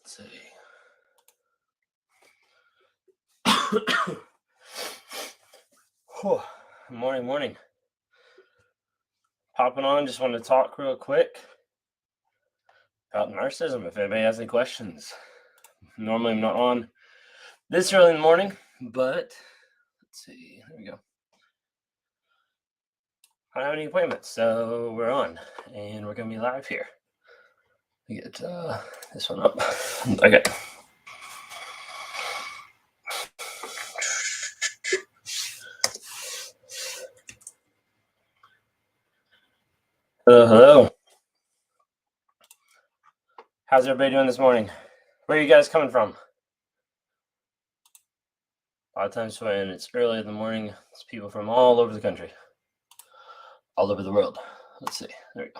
Let's see. Morning. Popping on, just wanted to talk real quick about narcissism if anybody has any questions. Normally I'm not on this early in the morning, but let's see. There we go. I don't have any appointments, so we're on, and we're going to be live here. Let me get this one up. Okay. Hello. How's everybody doing this morning? Where are you guys coming from? A lot of times when it's early in the morning, it's people from all over the country, all over the world. Let's see. There we go.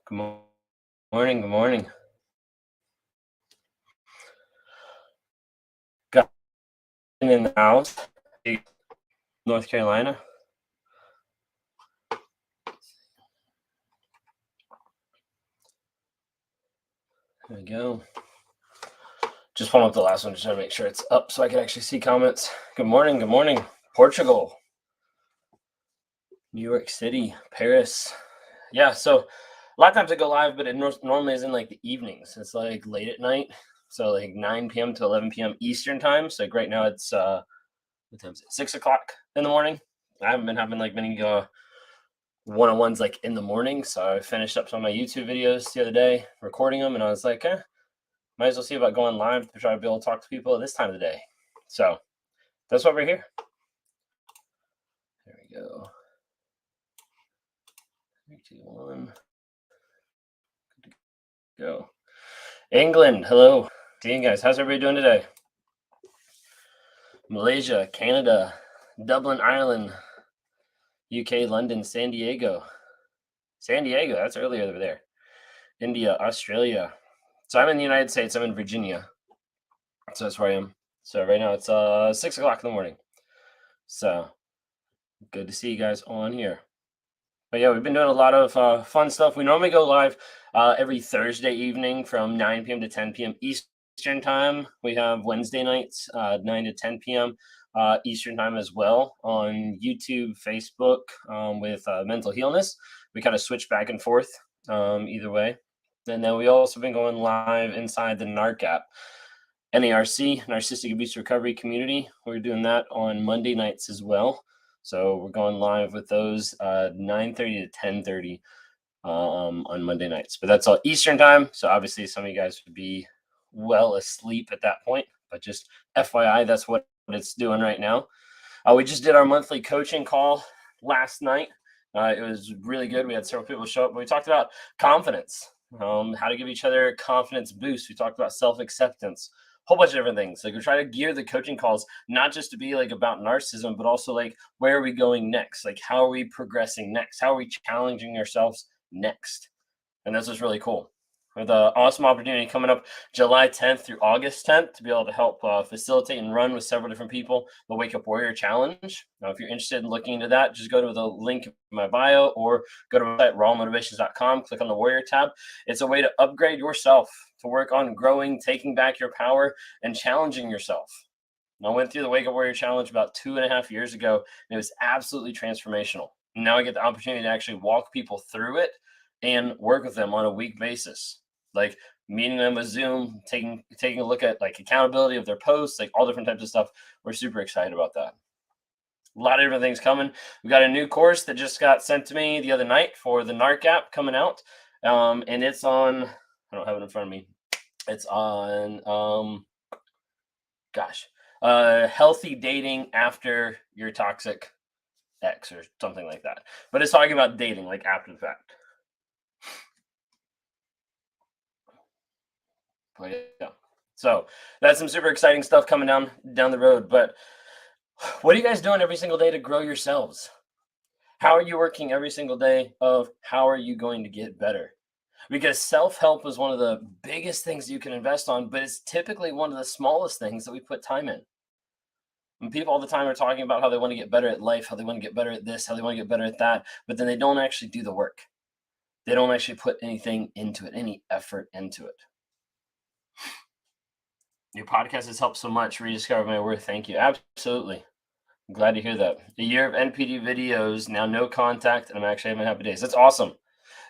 Good morning. Got in the house, North Carolina. There we go. Just pulling up the last one, just trying to make sure it's up so I can actually see comments. Good morning. Portugal, New York City, Paris. Yeah, so a lot of times I go live, but it normally is in like the evenings. It's like late at night. So like 9 p.m. to 11 p.m. Eastern time. So like right now it's, what time is it? 6 o'clock in the morning. I haven't been having like many one-on-ones like in the morning. So I finished up some of my YouTube videos the other day, recording them. And I was like, might as well see about going live to try to be able to talk to people at this time of the day. So that's why we're here. There we go. 3, 2, 1. Good to go. England, hello. Seeing you guys. How's everybody doing today? Malaysia, Canada, Dublin, Ireland, UK, London, San Diego. That's earlier over there. India, Australia. So I'm in the United States. I'm in Virginia. So that's where I am. So right now it's 6 o'clock in the morning. So good to see you guys on here. But yeah, we've been doing a lot of fun stuff. We normally go live every Thursday evening from 9 p.m. to 10 p.m. Eastern time. We have Wednesday nights, 9 to 10 p.m. Eastern time as well on YouTube, Facebook with Mental Healness. We kind of switch back and forth either way. And then we also been going live inside the NARC app, NARC, Narcissistic Abuse Recovery Community. We're doing that on Monday nights as well. So we're going live with those 9:30 to 10:30 on Monday nights. But that's all Eastern time. So obviously some of you guys would be well asleep at that point. But just FYI, that's what it's doing right now. We just did our monthly coaching call last night. It was really good. We had several people show up. But we talked about confidence, how to give each other a confidence boost. We talked about self-acceptance. Whole bunch of different things. Like we try to gear the coaching calls not just to be like about narcissism, but also like where are we going next? Like how are we progressing next? How are we challenging ourselves next? And this is really cool. With an awesome opportunity coming up July 10th through August 10th to be able to help facilitate and run with several different people the Wake Up Warrior Challenge. Now, if you're interested in looking into that, just go to the link in my bio or go to my website, rawmotivations.com, click on the Warrior tab. It's a way to upgrade yourself, to work on growing, taking back your power, and challenging yourself. I went through the Wake Up Warrior Challenge about 2.5 years ago, and it was absolutely transformational. Now I get the opportunity to actually walk people through it and work with them on a week basis, like meeting them with Zoom, taking a look at like accountability of their posts, like all different types of stuff. We're super excited about that. A lot of different things coming. We got a new course that just got sent to me the other night for the NARC app coming out, and it's on. I don't have it in front of me. It's on, healthy dating after your toxic ex or something like that. But it's talking about dating like after the fact. But yeah. So that's some super exciting stuff coming down the road. But what are you guys doing every single day to grow yourselves? How are you working every single day of how are you going to get better? Because self-help is one of the biggest things you can invest on, but it's typically one of the smallest things that we put time in. And people all the time are talking about how they want to get better at life, how they want to get better at this, how they want to get better at that, but then they don't actually do the work. They don't actually put anything into it, any effort into it. Your podcast has helped so much rediscover my worth. Thank you. Absolutely. I'm glad to hear that. A year of NPD videos, now no contact, and I'm actually having happy days. That's awesome.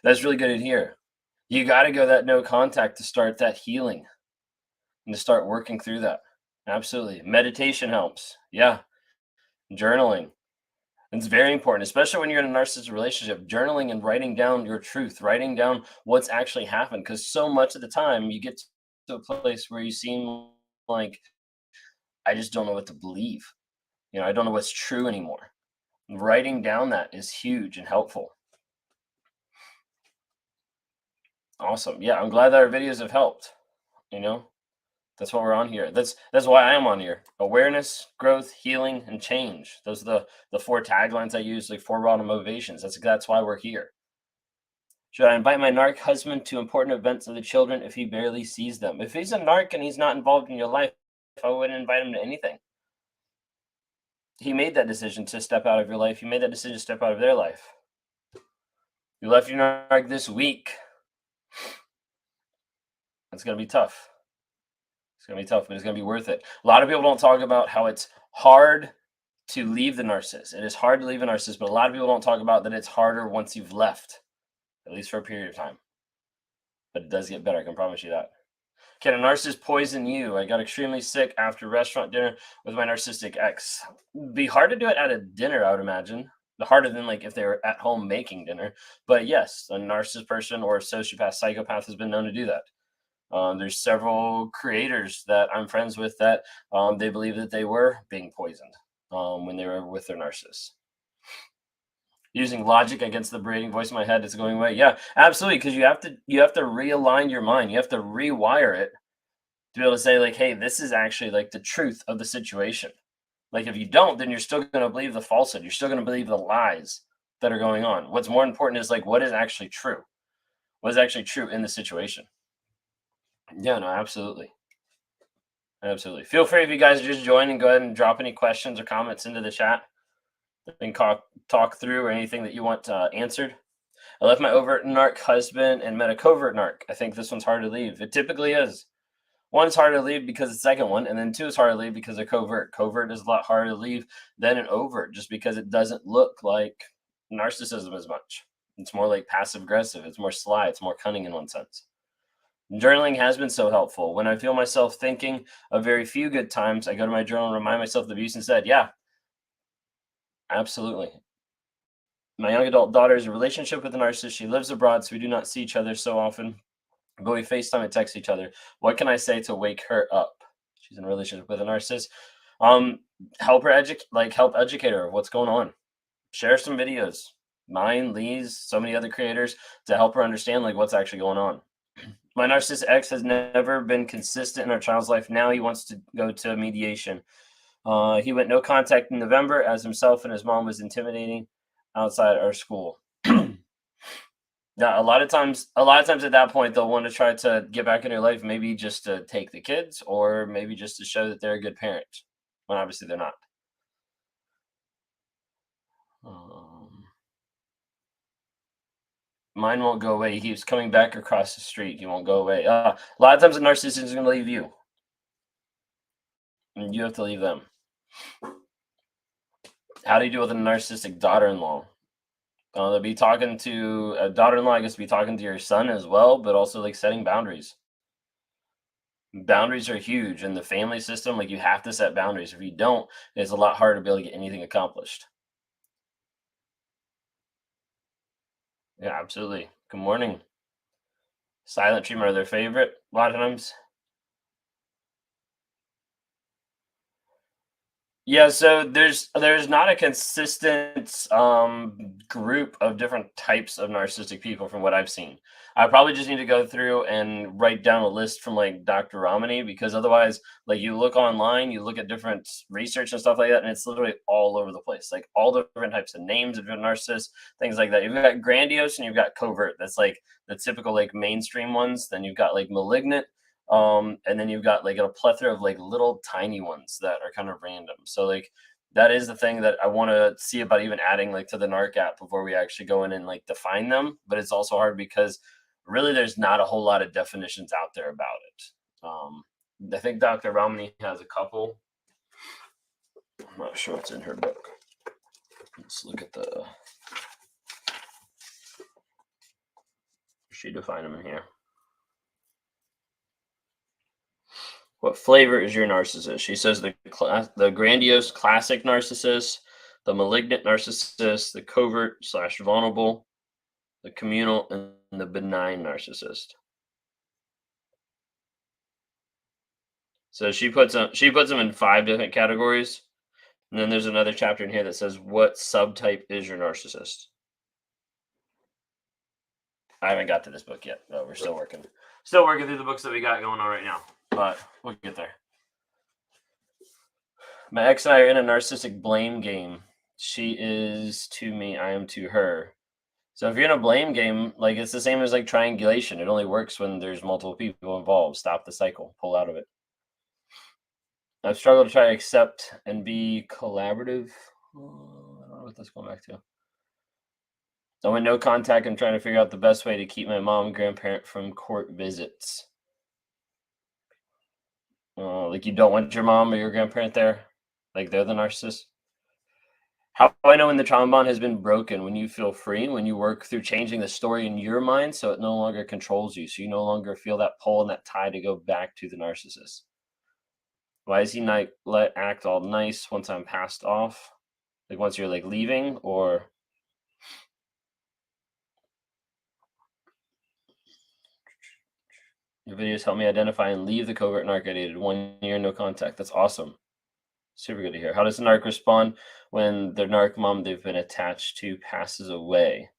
That's really good to hear. You got to go that no contact to start that healing and to start working through that. Absolutely. Meditation helps. Yeah. Journaling. It's very important, especially when you're in a narcissistic relationship. Journaling and writing down your truth, writing down what's actually happened. Because so much of the time you get to a place where you seem like, I just don't know what to believe. I don't know what's true anymore. Writing down that is huge and helpful. Awesome. Yeah, I'm glad that our videos have helped. That's what we're on here. That's why I am on here. Awareness, growth, healing, and change. Those are the four taglines I use, like four bottom motivations. That's why we're here. Should I invite my narc husband to important events of the children if he barely sees them? If he's a narc and he's not involved in your life, I wouldn't invite him to anything. He made that decision to step out of your life. You made that decision to step out of their life. You left your narc this week. It's going to be tough. It's going to be tough, but it's going to be worth it. A lot of people don't talk about how it's hard to leave the narcissist. It is hard to leave a narcissist, but a lot of people don't talk about that it's harder once you've left, at least for a period of time. But it does get better, I can promise you that. Can a narcissist poison you? I got extremely sick after restaurant dinner with my narcissistic ex. Be hard to do it at a dinner, I would imagine. Harder than like if they were at home making dinner. But yes, a narcissist person or a sociopath, psychopath has been known to do that. There's several creators that I'm friends with that they believe that they were being poisoned when they were with their narcissist. Using logic against the berating voice in my head, it's going away. Yeah, absolutely, because you have to realign your mind. You have to rewire it to be able to say like, hey, this is actually like the truth of the situation. Like if you don't, then you're still going to believe the falsehood. You're still going to believe the lies that are going on. What's more important is like what is actually true. What is actually true in the situation. Yeah, no, absolutely. Absolutely. Feel free if you guys are just joining, go ahead and drop any questions or comments into the chat. And talk through or anything that you want answered. I left my overt narc husband and met a covert narc. I think this one's hard to leave. It typically is. One's hard to leave because the second one, and then two is hard to leave because of covert. Covert is a lot harder to leave than an overt, just because it doesn't look like narcissism as much. It's more like passive aggressive. It's more sly. It's more cunning in one sense. Journaling has been so helpful. When I feel myself thinking of very few good times, I go to my journal and remind myself of the abuse instead. Yeah, absolutely. My young adult daughter is in a relationship with a narcissist. She lives abroad, so we do not see each other so often, but we FaceTime and text each other. What can I say to wake her up? She's in a relationship with a narcissist. Help her help educate her of what's going on. Share some videos. Mine, Lee's, so many other creators to help her understand like what's actually going on. My narcissist ex has never been consistent in our child's life. Now he wants to go to mediation. He went no contact in November as himself and his mom was intimidating outside our school. Yeah, a lot of times at that point they'll want to try to get back in your life, maybe just to take the kids or maybe just to show that they're a good parent when obviously they're not. Mine won't go away. He keeps coming back across the street. He won't go away. A lot of times a narcissist is going to leave you, and you have to leave them. How do you deal with a narcissistic daughter-in-law? They'll be talking to a daughter-in-law. I guess be talking to your son as well, but also like setting boundaries. Boundaries are huge in the family system. Like you have to set boundaries. If you don't, it's a lot harder to be able to get anything accomplished. Yeah, absolutely. Good morning. Silent treatment are their favorite. A lot of times. Yeah, so there's not a consistent group of different types of narcissistic people from what I've seen. I probably just need to go through and write down a list from like Dr. Ramani because otherwise, like you look online, you look at different research and stuff like that, and it's literally all over the place. Like all the different types of names of different narcissists, things like that. You've got grandiose and you've got covert. That's like the typical like mainstream ones. Then you've got like malignant. And then you've got like a plethora of like little tiny ones that are kind of random. So like that is the thing that I want to see about even adding like to the NARC app before we actually go in and like define them. But it's also hard because really there's not a whole lot of definitions out there about it. I think Dr. Romney has a couple. I'm not sure what's in her book. Let's look at the. She defined them in here. What flavor is your narcissist? She says the grandiose classic narcissist, the malignant narcissist, the covert / vulnerable, the communal, and the benign narcissist. So she puts them in 5 different categories. And then there's another chapter in here that says what subtype is your narcissist. I haven't got to this book yet. No, we're still working through the books that we got going on right now, but we'll get there. My ex and I are in a narcissistic blame game. She is to me, I am to her. So if you're in a blame game, like it's the same as like triangulation. It only works when there's multiple people involved. Stop the cycle. Pull out of it. I've struggled to try to accept and be collaborative. Oh, I don't know what that's going back to. I went no contact and trying to figure out the best way to keep my mom and grandparent from court visits. Like you don't want your mom or your grandparent there? Like they're the narcissist? How do I know when the trauma bond has been broken? When you feel free, when you work through changing the story in your mind so it no longer controls you, so you no longer feel that pull and that tie to go back to the narcissist. Why is he not act all nice once I'm passed off? Like once you're like leaving, or your videos help me identify and leave the covert narc I dated. 1 year, no contact. That's awesome. Super good to hear. How does the narc respond when their narc mom they've been attached to passes away?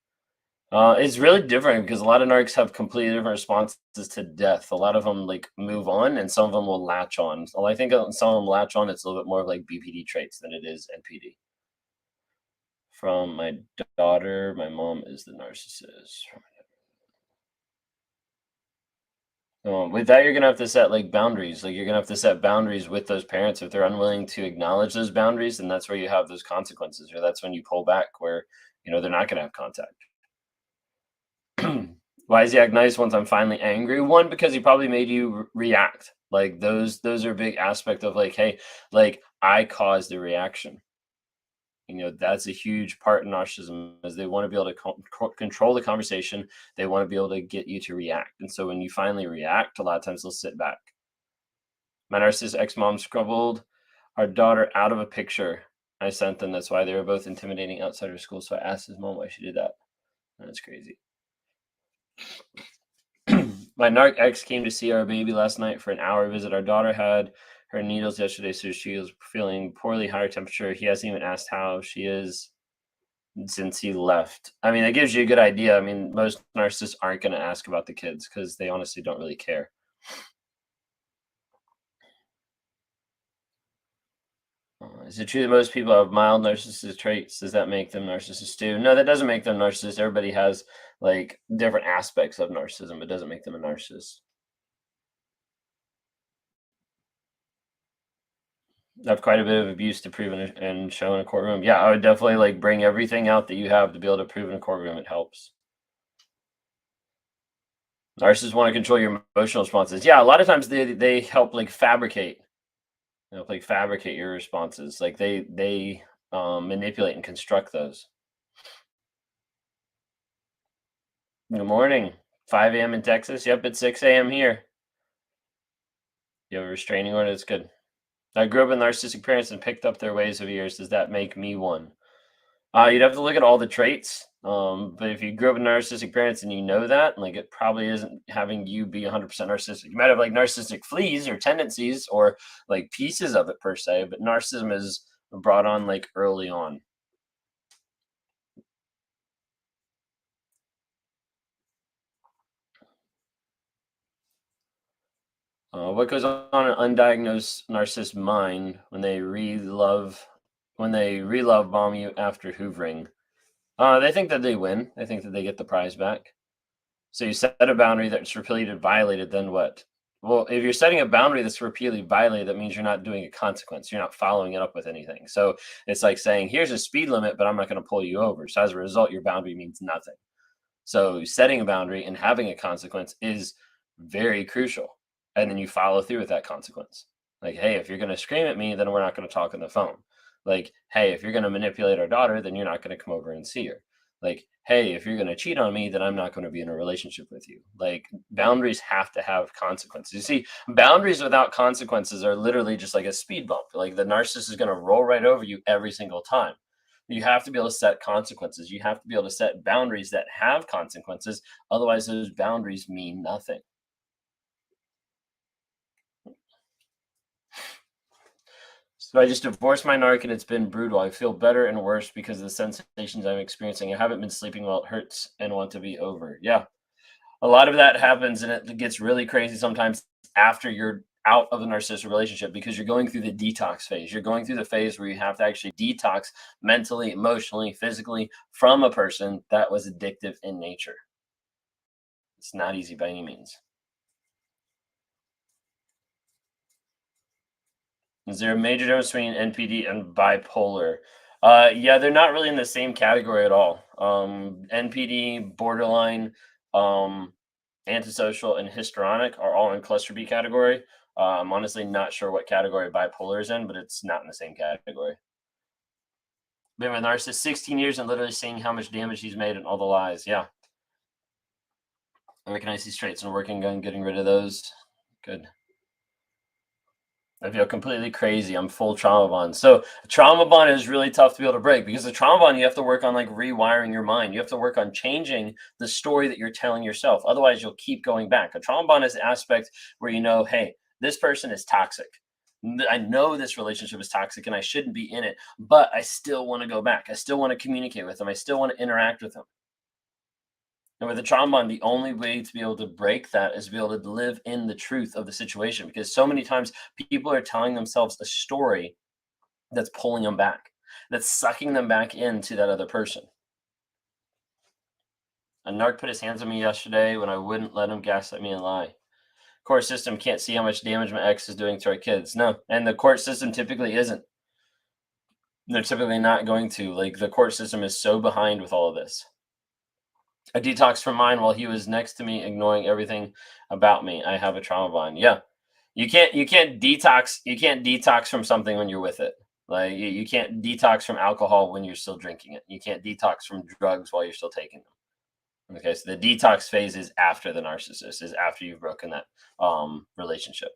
It's really different because a lot of narcs have completely different responses to death. A lot of them like move on, and some of them will latch on. Well, I think some of them latch on. It's a little bit more of like BPD traits than it is NPD. From my daughter, my mom is the narcissist. With that, you're gonna have to set like boundaries. Like you're gonna have to set boundaries with those parents. If they're unwilling to acknowledge those boundaries, then that's where you have those consequences, or that's when you pull back, where they're not gonna have contact. Why is he act nice once I'm finally angry? One, because he probably made you react. Like those are a big aspect of like, hey, like I caused the reaction. That's a huge part in narcissism, is they want to be able to control the conversation. They want to be able to get you to react. And so when you finally react, a lot of times they'll sit back. My narcissist ex-mom scribbled our daughter out of a picture I sent them. That's why they were both intimidating outside of school. So I asked his mom why she did that. That's crazy. My narc ex came to see our baby last night for an hour visit. Our daughter had her needles yesterday, so she was feeling poorly, higher temperature. He hasn't even asked how she is since he left. I mean, that gives you a good idea. I mean, most narcissists aren't going to ask about the kids because they honestly don't really care. Is it true that most people have mild narcissistic traits? Does that make them narcissists too? No, that doesn't make them narcissists. Everybody has like different aspects of narcissism. It doesn't make them a narcissist. Have quite a bit of abuse to prove and show in a courtroom. Yeah, I would definitely like bring everything out that you have to be able to prove in a courtroom. It helps. Narcissists want to control your emotional responses. Yeah, a lot of times they help like fabricate. They help like fabricate your responses. Like they manipulate and construct those. Good morning. 5 a.m. in Texas. Yep, it's 6 a.m. here. You have a restraining order. That's good. I grew up with narcissistic parents and picked up their ways over years. Does that make me one? You'd have to look at all the traits. But if you grew up with narcissistic parents and you know that, like it probably isn't having you be 100% narcissistic. You might have like narcissistic fleas or tendencies or like pieces of it per se, but narcissism is brought on like early on. What goes on in an undiagnosed narcissist mind when they re-love bomb you after hoovering? They think that they win. They think that they get the prize back. So you set a boundary that's repeatedly violated, then what? Well, if you're setting a boundary that's repeatedly violated, that means you're not doing a consequence. You're not following it up with anything. So it's like saying, here's a speed limit, but I'm not going to pull you over. So as a result, your boundary means nothing. So setting a boundary and having a consequence is very crucial. And then you follow through with that consequence. Like, hey, if you're going to scream at me, then we're not going to talk on the phone. Like, hey, if you're going to manipulate our daughter, then you're not going to come over and see her. Like, hey, if you're going to cheat on me, then I'm not going to be in a relationship with you. Like, boundaries have to have consequences. You see, boundaries without consequences are literally just like a speed bump. Like, the narcissist is going to roll right over you every single time. You have to be able to set consequences. You have to be able to set boundaries that have consequences. Otherwise, those boundaries mean nothing. So I just divorced my narc and it's been brutal. I feel better and worse because of the sensations I'm experiencing. I haven't been sleeping well. It hurts and want to be over. Yeah. A lot of that happens and it gets really crazy sometimes after you're out of the narcissistic relationship because you're going through the detox phase. You're going through the phase where you have to actually detox mentally, emotionally, physically from a person that was addictive in nature. It's not easy by any means. Is there a major difference between NPD and bipolar? Yeah, they're not really in the same category at all. NPD, borderline, um, antisocial, and histrionic are all in cluster B category. I'm honestly not sure what category bipolar is in, but it's not in the same category. Been with narcissist 16 years and literally seeing how much damage he's made and all the lies. Yeah, I recognize these traits and working on getting rid of those. Good. I feel completely crazy. I'm full trauma bond. So trauma bond is really tough to be able to break because the trauma bond you have to work on like rewiring your mind. You have to work on changing the story that you're telling yourself. Otherwise, you'll keep going back. A trauma bond is an aspect where you know, hey, this person is toxic. I know this relationship is toxic and I shouldn't be in it, but I still want to go back. I still want to communicate with them. I still want to interact with them. And with the trauma bond, the only way to be able to break that is to be able to live in the truth of the situation. Because so many times people are telling themselves a story that's pulling them back, that's sucking them back into that other person. A narc put his hands on me yesterday when I wouldn't let him gaslight me and lie. Court system can't see how much damage my ex is doing to our kids. No, and the court system typically isn't. They're typically not going to. Like the court system is so behind with all of this. A detox from mine while he was next to me, ignoring everything about me. I have a trauma bond. Yeah, you can't detox from something when you're with it. Like you can't detox from alcohol when you're still drinking it. You can't detox from drugs while you're still taking them. Okay, so the detox phase is after the narcissist, is after you've broken that relationship.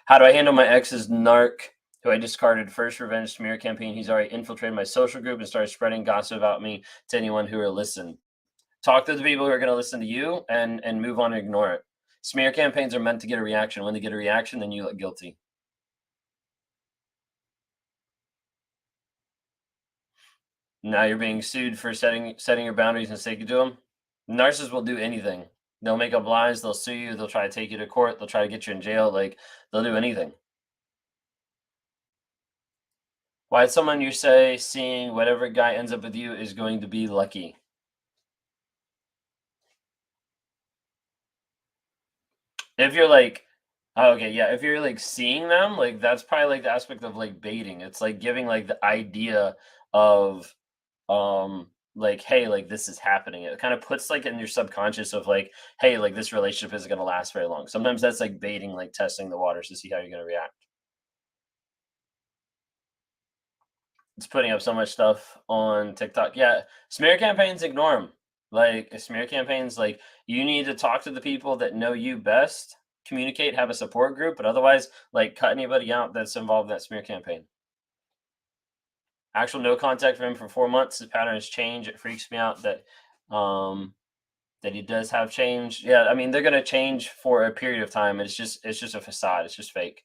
How do I handle my ex's narc who I discarded first revenge smear campaign? He's already infiltrated my social group and started spreading gossip about me to anyone who will listen. Talk to the people who are going to listen to you and move on and ignore it. Smear campaigns are meant to get a reaction. When they get a reaction, then you look guilty. Now you're being sued for setting your boundaries and sticking to them. Narcissists will do anything. They'll make up lies. They'll sue you. They'll try to take you to court. They'll try to get you in jail. Like they'll do anything. Why someone you say seeing whatever guy ends up with you is going to be lucky? If you're like, oh, okay, yeah, if you're like seeing them, like that's probably like the aspect of like baiting. It's like giving like the idea of like, hey, like this is happening. It kind of puts like in your subconscious of like, hey, like this relationship isn't gonna last very long. Sometimes that's like baiting, like testing the waters to see how you're gonna react. It's putting up so much stuff on TikTok. Yeah, smear campaigns, ignore them. Like smear campaigns, like you need to talk to the people that know you best, communicate, have a support group, but otherwise, like cut anybody out that's involved in that smear campaign. Actual no contact from him for 4 months. His patterns change. It freaks me out um that he does have change. Yeah, I mean they're gonna change for a period of time. It's just a facade. It's just fake.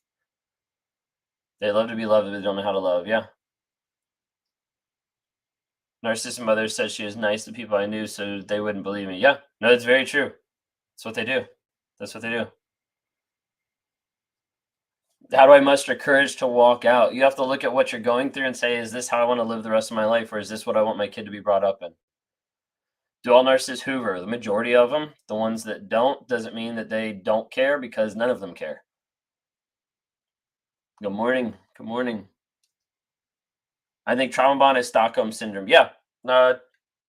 They love to be loved, but they don't know how to love. Yeah. Narcissistic mother says she was nice to people I knew so they wouldn't believe me. Yeah, no, it's very true. That's what they do. That's what they do. How do I muster courage to walk out? You have to look at what you're going through and say, is this how I want to live the rest of my life, or is this what I want my kid to be brought up in? Do all narcissists Hoover? The majority of them. The ones that don't doesn't mean that they don't care because none of them care. Good morning. Good morning. I think trauma bond is Stockholm syndrome. Yeah, uh,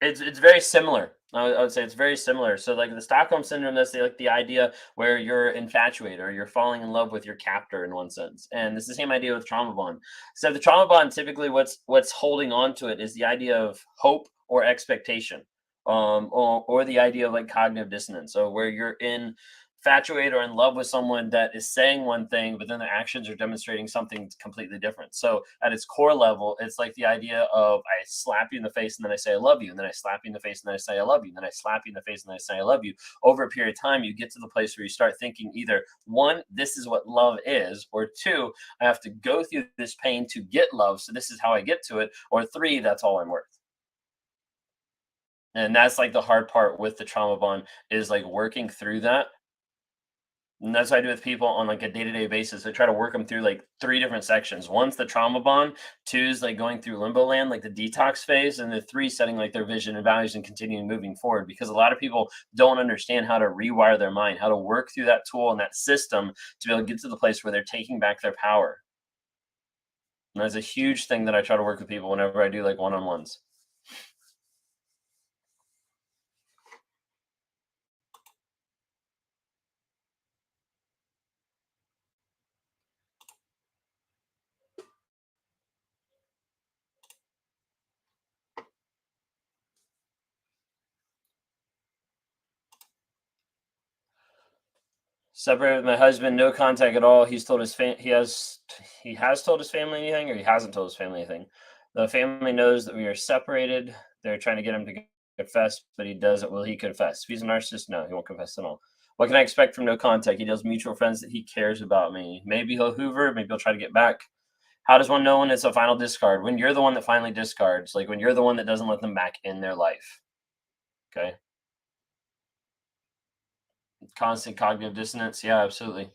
it's very similar. I would say it's very similar. So like the Stockholm syndrome, that's the idea where you're infatuated or you're falling in love with your captor in one sense, and it's the same idea with trauma bond. So the trauma bond, typically, what's holding on to it is the idea of hope or expectation, or the idea of like cognitive dissonance. So where you're infatuated or in love with someone that is saying one thing, but then their actions are demonstrating something completely different. So at its core level, it's like the idea of I slap you in the face and then I say I love you, and then I slap you in the face and then I say I love you, and then I slap you in the face and then I say I love you. Over a period of time, you get to the place where you start thinking either one, this is what love is, or two, I have to go through this pain to get love, so this is how I get to it, or three, that's all I'm worth. And that's like the hard part with the trauma bond is like working through that. And that's what I do with people on like a day-to-day basis. I try to work them through like three different sections. One's the trauma bond, two's like going through limbo land, like the detox phase, and the three setting like their vision and values and continuing moving forward. Because a lot of people don't understand how to rewire their mind, how to work through that tool and that system to be able to get to the place where they're taking back their power. And that's a huge thing that I try to work with people whenever I do like one-on-ones. Separated with my husband, no contact at all. He has told his family anything, or he hasn't told his family anything. The family knows that we are separated. They're trying to get him to confess, but he doesn't. Will he confess? If he's a narcissist, no, he won't confess at all. What can I expect from no contact? He does mutual friends that he cares about me. Maybe he'll hoover, maybe he'll try to get back. How does one know when it's a final discard? When you're the one that finally discards, like when you're the one that doesn't let them back in their life. Okay. Constant cognitive dissonance. Yeah, absolutely.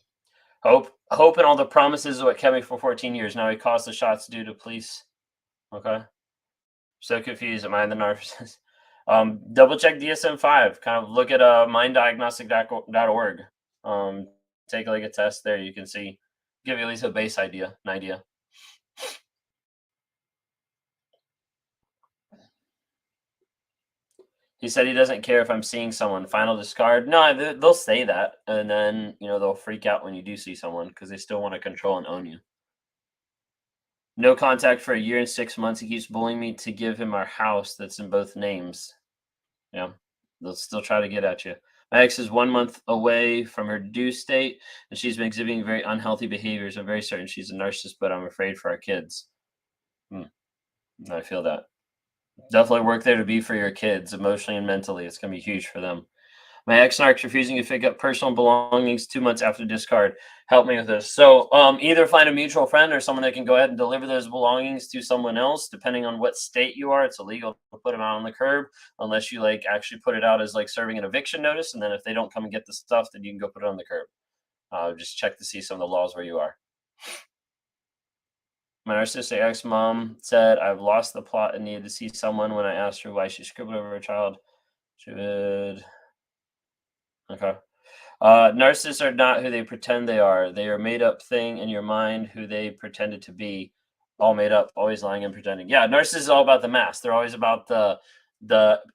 Hope and all the promises is what kept me for 14 years. Now he calls the shots due to police. Okay. So confused. Am I the narcissist? Double check DSM-5. Kind of look at minddiagnostic.org. Um, take like a test there. You can see, give you at least a base idea, an idea. He said he doesn't care if I'm seeing someone. Final discard. No, they'll say that, and then they'll freak out when you do see someone because they still want to control and own you. No contact for a year and 6 months. He keeps bullying me to give him our house that's in both names. Yeah, they'll still try to get at you. My ex is 1 month away from her due date, and she's been exhibiting very unhealthy behaviors. I'm very certain she's a narcissist, but I'm afraid for our kids. Hmm, I feel that. Definitely work there to be for your kids, emotionally and mentally. It's going to be huge for them. My ex-narc's refusing to pick up personal belongings 2 months after discard. Help me with this. So either find a mutual friend or someone that can go ahead and deliver those belongings to someone else. Depending on what state you are, it's illegal to put them out on the curb unless you like actually put it out as like serving an eviction notice. And then if they don't come and get the stuff, then you can go put it on the curb. Just check to see some of the laws where you are. My narcissistic ex-mom said I've lost the plot and needed to see someone. When I asked her why she scribbled over her child, she would. Okay. Narcissists are not who they pretend they are. They are a made up thing in your mind who they pretended to be. All made up, always lying and pretending. Yeah, narcissists is all about the mask. They're always about the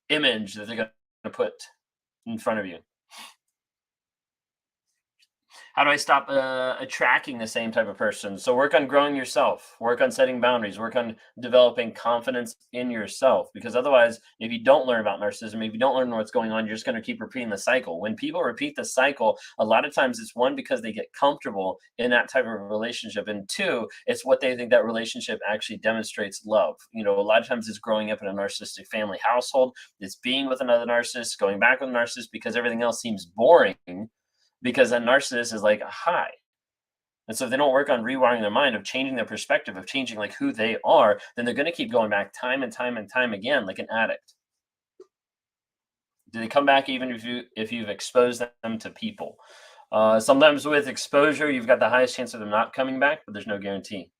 image that they're going to put in front of you. How do I stop attracting the same type of person? So work on growing yourself, work on setting boundaries, work on developing confidence in yourself. Because otherwise, if you don't learn about narcissism, if you don't learn what's going on, you're just going to keep repeating the cycle. When people repeat the cycle, a lot of times it's one, because they get comfortable in that type of relationship, and two, it's what they think that relationship actually demonstrates love. A lot of times it's growing up in a narcissistic family household, it's being with another narcissist, going back with a narcissist because everything else seems boring, because a narcissist is like a high. And so if they don't work on rewiring their mind, of changing their perspective, of changing like who they are, then they're going to keep going back time and time and time again, like an addict. Do they come back even if you've exposed them to people? Sometimes with exposure, you've got the highest chance of them not coming back, but there's no guarantee.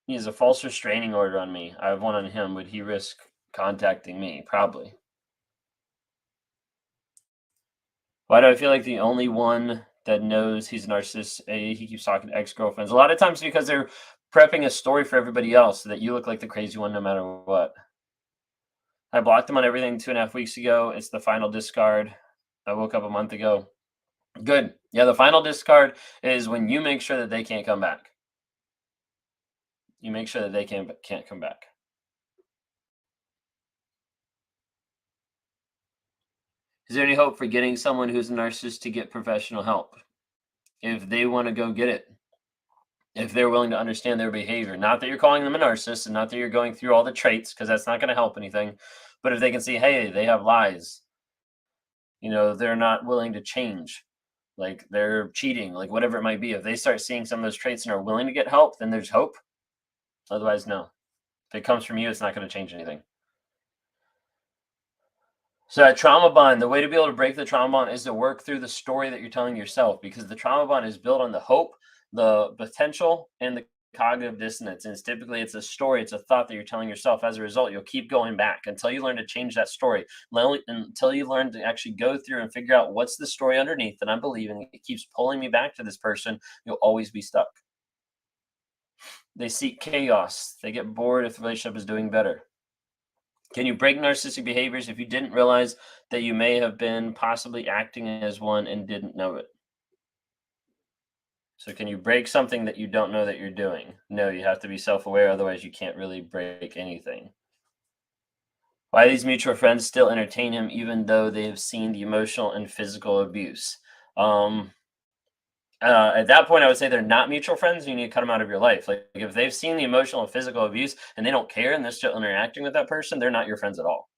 He has a false restraining order on me. I have one on him. Would he risk contacting me? Probably. Why do I feel like the only one that knows he's a narcissist? He keeps talking to ex-girlfriends. A lot of times because they're prepping a story for everybody else so that you look like the crazy one no matter what. I blocked him on everything 2.5 weeks ago. It's the final discard. I woke up a month ago. Good. Yeah, the final discard is when you make sure that they can't come back. You make sure that they can't come back. Is there any hope for getting someone who's a narcissist to get professional help? If they want to go get it, if they're willing to understand their behavior, not that you're calling them a narcissist and not that you're going through all the traits, because that's not going to help anything. But if they can see, hey, they have lies, they're not willing to change, like they're cheating, like whatever it might be. If they start seeing some of those traits and are willing to get help, then there's hope. Otherwise, no. If it comes from you, it's not going to change anything. So that trauma bond, the way to be able to break the trauma bond is to work through the story that you're telling yourself, because the trauma bond is built on the hope, the potential, and the cognitive dissonance. And it's a story, it's a thought that you're telling yourself. As a result, you'll keep going back until you learn to change that story. Until you learn to actually go through and figure out what's the story underneath that I'm believing. It keeps pulling me back to this person. You'll always be stuck. They seek chaos. They get bored if the relationship is doing better. Can you break narcissistic behaviors if you didn't realize that you may have been possibly acting as one and didn't know it? So can you break something that you don't know that you're doing? No, you have to be self-aware, otherwise you can't really break anything. Why do these mutual friends still entertain him even though they have seen the emotional and physical abuse? Um, at that point, I would say they're not mutual friends. You need to cut them out of your life. Like if they've seen the emotional and physical abuse and they don't care and they're still interacting with that person, they're not your friends at all.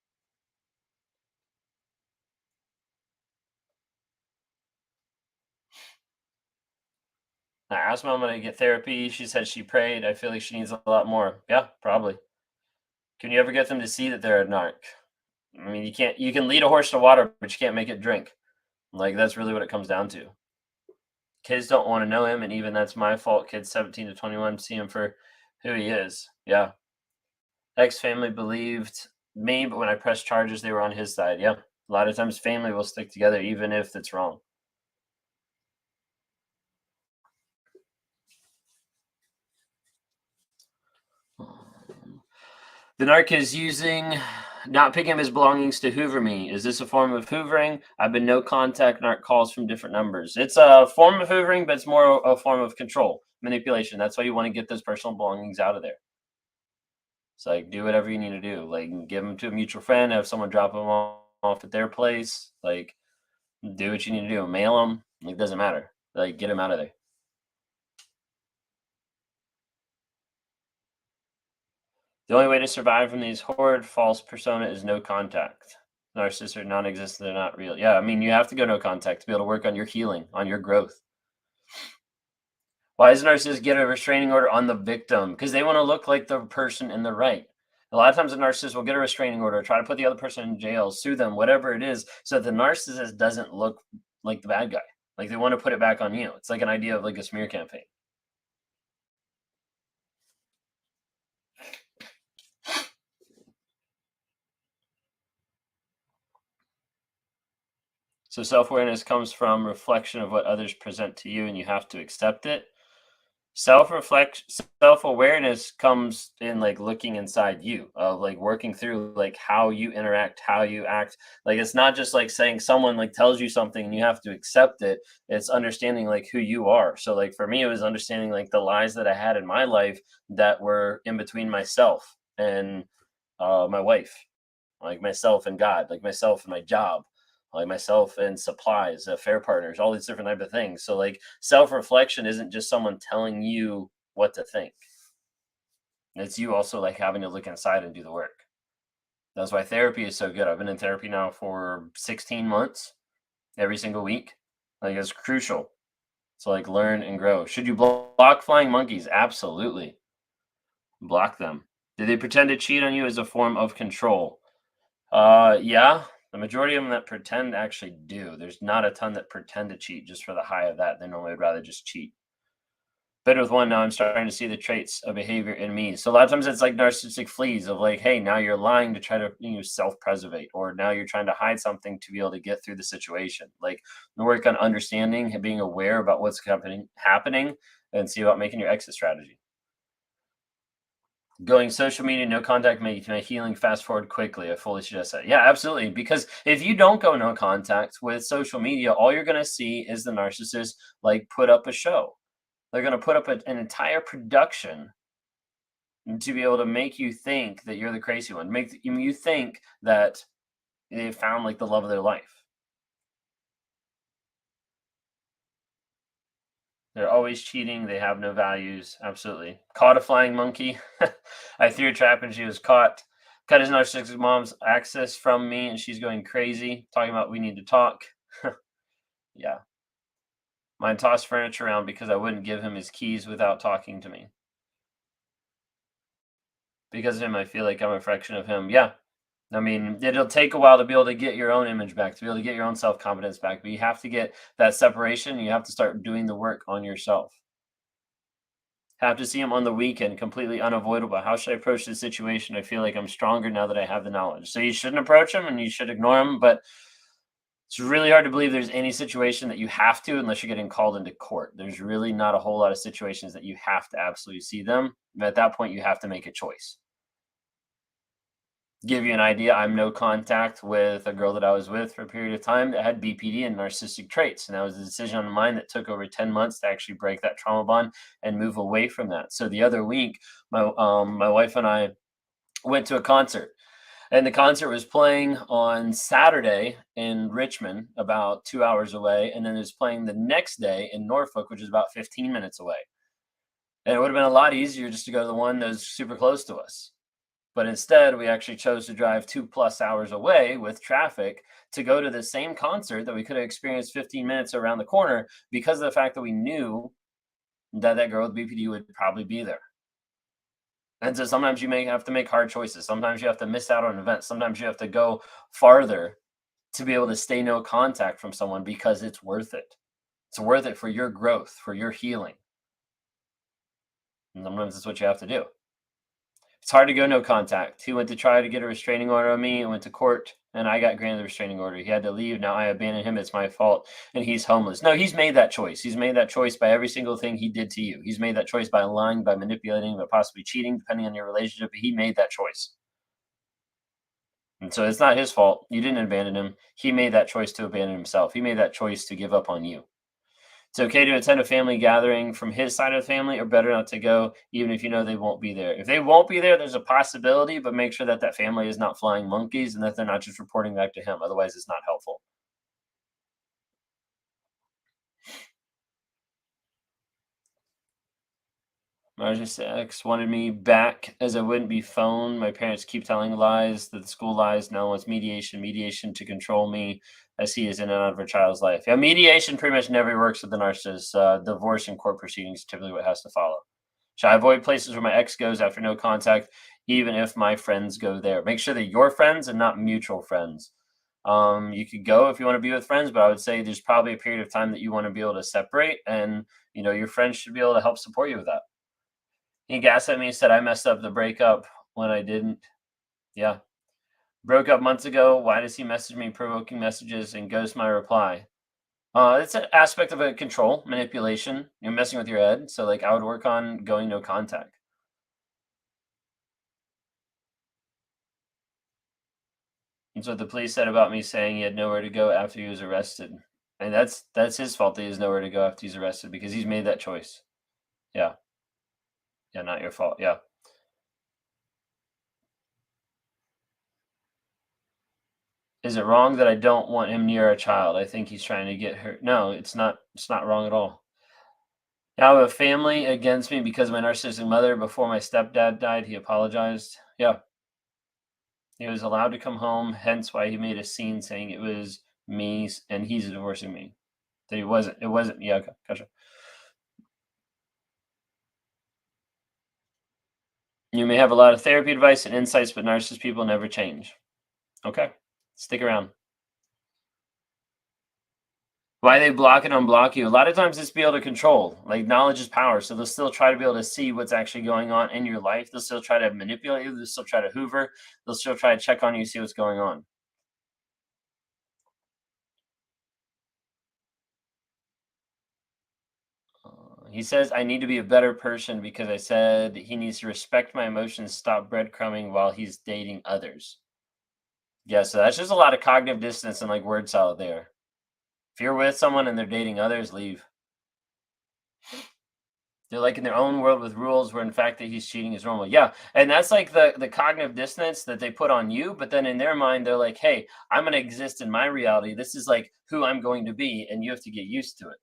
I asked Mama to get therapy. She said she prayed. I feel like she needs a lot more. Yeah, probably. Can you ever get them to see that they're a narc? I mean, you can lead a horse to water, but you can't make it drink. Like that's really what it comes down to. Kids don't want to know him, and even that's my fault. Kids 17 to 21 see him for who he is. Yeah. Ex family believed me, but when I pressed charges, they were on his side. Yeah. A lot of times family will stick together even if it's wrong. The narc is using not picking up his belongings to hoover me. Is this a form of hoovering? I've been no contact narc calls from different numbers. It's a form of hoovering, but it's more a form of control, manipulation. That's why you want to get those personal belongings out of there. It's like do whatever you need to do. Like give them to a mutual friend, have someone drop them off at their place. Like do what you need to do. Mail them. It doesn't matter. Like get them out of there. The only way to survive from these horrid false persona is no contact. Narcissists are non-existent, they're not real. Yeah, I mean, you have to go no contact to be able to work on your healing, on your growth. Why does a narcissist get a restraining order on the victim? Because they want to look like the person in the right. A lot of times a narcissist will get a restraining order, try to put the other person in jail, sue them, whatever it is, so that the narcissist doesn't look like the bad guy. Like they want to put it back on you. It's like an idea of like a smear campaign. So self-awareness comes from reflection of what others present to you, and you have to accept it. Self-awareness comes in like looking inside you, of like working through like how you interact, how you act. Like it's not just like saying someone like tells you something and you have to accept it. It's understanding like who you are. So like for me, it was understanding like the lies that I had in my life that were in between myself and my wife, like myself and God, like myself and my job, like myself and supplies, fair partners, all these different type of things. So like self-reflection isn't just someone telling you what to think. It's you also like having to look inside and do the work. That's why therapy is so good. I've been in therapy now for 16 months, every single week. Like it's crucial to like learn and grow. Should you block flying monkeys? Absolutely. Block them. Do they pretend to cheat on you as a form of control? Yeah, the majority of them that pretend actually do. There's not a ton that pretend to cheat just for the high of that. They normally would rather just cheat. But with one, now I'm starting to see the traits of behavior in me. So a lot of times it's like narcissistic fleas of like, hey, now you're lying to try to self-preservate, or now you're trying to hide something to be able to get through the situation. Like work on understanding and being aware about what's happening, and see about making your exit strategy. Going social media, no contact, make my healing fast forward quickly. I fully suggest that. Yeah, absolutely. Because if you don't go no contact with social media, all you're going to see is the narcissist like put up a show. They're going to put up an entire production to be able to make you think that you're the crazy one, make you think that they found like the love of their life. They're always cheating. They have no values. Absolutely. Caught a flying monkey. I threw a trap and she was caught. Cut his narcissistic mom's access from me and she's going crazy, talking about we need to talk. Yeah. Mine tossed furniture around because I wouldn't give him his keys without talking to me. Because of him, I feel like I'm a fraction of him. Yeah. I mean, it'll take a while to be able to get your own image back, to be able to get your own self confidence back. But you have to get that separation. You have to start doing the work on yourself. Have to see him on the weekend, completely unavoidable. How should I approach this situation? I feel like I'm stronger now that I have the knowledge. So you shouldn't approach him and you should ignore him. But it's really hard to believe there's any situation that you have to unless you're getting called into court. There's really not a whole lot of situations that you have to absolutely see them. At that point, you have to make a choice. Give you an idea, I'm no contact with a girl that I was with for a period of time that had BPD and narcissistic traits. And that was a decision on mine that took over 10 months to actually break that trauma bond and move away from that. So the other week, my wife and I went to a concert. And the concert was playing on Saturday in Richmond, about 2 hours away. And then it was playing the next day in Norfolk, which is about 15 minutes away. And it would have been a lot easier just to go to the one that was super close to us. But instead, we actually chose to drive 2+ hours away with traffic to go to the same concert that we could have experienced 15 minutes around the corner because of the fact that we knew that that girl with BPD would probably be there. And so sometimes you may have to make hard choices. Sometimes you have to miss out on events. Sometimes you have to go farther to be able to stay no contact from someone because it's worth it. It's worth it for your growth, for your healing. And sometimes that's what you have to do. It's hard to go no contact. He went to try to get a restraining order on me and went to court, and I got granted the restraining order. He had to leave. Now I abandoned him. It's my fault. And he's homeless. No, he's made that choice. He's made that choice by every single thing he did to you. He's made that choice by lying, by manipulating, by possibly cheating, depending on your relationship. But he made that choice. And so it's not his fault. You didn't abandon him. He made that choice to abandon himself. He made that choice to give up on you. It's okay to attend a family gathering from his side of the family, or better not to go, even if you know they won't be there. If they won't be there, there's a possibility, but make sure that that family is not flying monkeys and that they're not just reporting back to him. Otherwise, it's not helpful. Margin's ex wanted me back as I wouldn't be phoned. My parents keep telling lies that the school lies. Now wants mediation to control me as he is in and out of her child's life. Yeah, mediation pretty much never works with the narcissist. Divorce and court proceedings is typically what has to follow. Should I avoid places where my ex goes after no contact, even if my friends go there? Make sure that you're friends and not mutual friends. You could go if you want to be with friends, but I would say there's probably a period of time that you want to be able to separate, and your friends should be able to help support you with that. He gassed at me, said I messed up the breakup when I didn't. Yeah. Broke up months ago. Why does he message me provoking messages and ghost my reply? It's an aspect of a control, manipulation. You're messing with your head. So, like, I would work on going no contact. That's what the police said about me saying he had nowhere to go after he was arrested. And that's his fault that he has nowhere to go after he's arrested because he's made that choice. Yeah. Yeah, not your fault. Yeah. Is it wrong that I don't want him near a child? I think he's trying to get hurt. No, it's not wrong at all. I have a family against me because of my narcissistic mother. Before my stepdad died, he apologized. Yeah, he was allowed to come home, hence why he made a scene saying it was me and he's divorcing me. That he wasn't. It wasn't. Yeah, okay, gotcha. You may have a lot of therapy advice and insights, but narcissist people never change. Okay, stick around. Why they block and unblock you? A lot of times it's be able to control. Like knowledge is power. So they'll still try to be able to see what's actually going on in your life. They'll still try to manipulate you. They'll still try to hoover. They'll still try to check on you, see what's going on. He says, I need to be a better person because I said he needs to respect my emotions, stop breadcrumbing while he's dating others. Yeah, so that's just a lot of cognitive dissonance and like word salad there. If you're with someone and they're dating others, leave. They're like in their own world with rules where in fact that he's cheating is normal. Yeah. And that's like the cognitive dissonance that they put on you, but then in their mind they're like, "Hey, I'm going to exist in my reality. This is like who I'm going to be and you have to get used to it."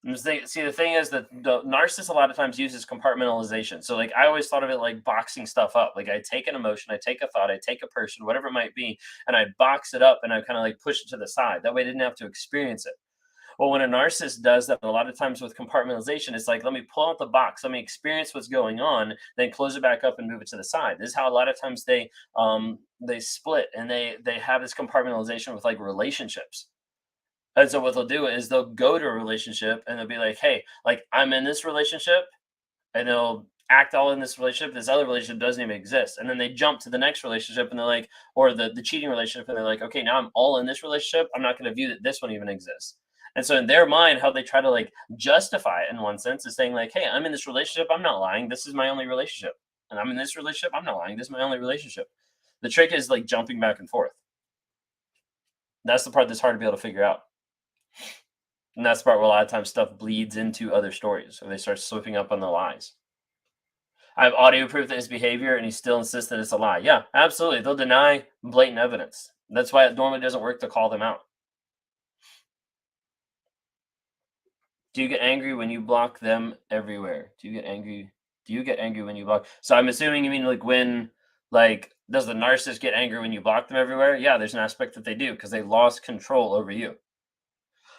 And see, the thing is that the narcissist a lot of times uses compartmentalization. So, like, I always thought of it like boxing stuff up. Like, I take an emotion, I take a thought, I take a person, whatever it might be, and I box it up and I kind of like push it to the side. That way, I didn't have to experience it. Well, when a narcissist does that, a lot of times with compartmentalization, it's like, let me pull out the box, let me experience what's going on, then close it back up and move it to the side. This is how a lot of times they split and they have this compartmentalization with like relationships. And so what they'll do is they'll go to a relationship and they'll be like, hey, like I'm in this relationship, and they'll act all in this relationship. This other relationship doesn't even exist. And then they jump to the next relationship and they're like, or the cheating relationship, and they're like, okay, now I'm all in this relationship. I'm not going to view that this one even exists. And so in their mind, how they try to like justify it in one sense is saying, like, hey, I'm in this relationship, I'm not lying. This is my only relationship. And I'm in this relationship, I'm not lying. This is my only relationship. The trick is like jumping back and forth. That's the part that's hard to be able to figure out. And that's the part where a lot of times stuff bleeds into other stories, or they start slipping up on the lies. I have audio proof that his behavior, and he still insists that it's a lie. Yeah, absolutely. They'll deny blatant evidence. That's why it normally doesn't work to call them out. Do you get angry when you block them everywhere? Do you get angry? Do you get angry when you block? So I'm assuming you mean like when, like, does the narcissist get angry when you block them everywhere? Yeah, there's an aspect that they do because they lost control over you.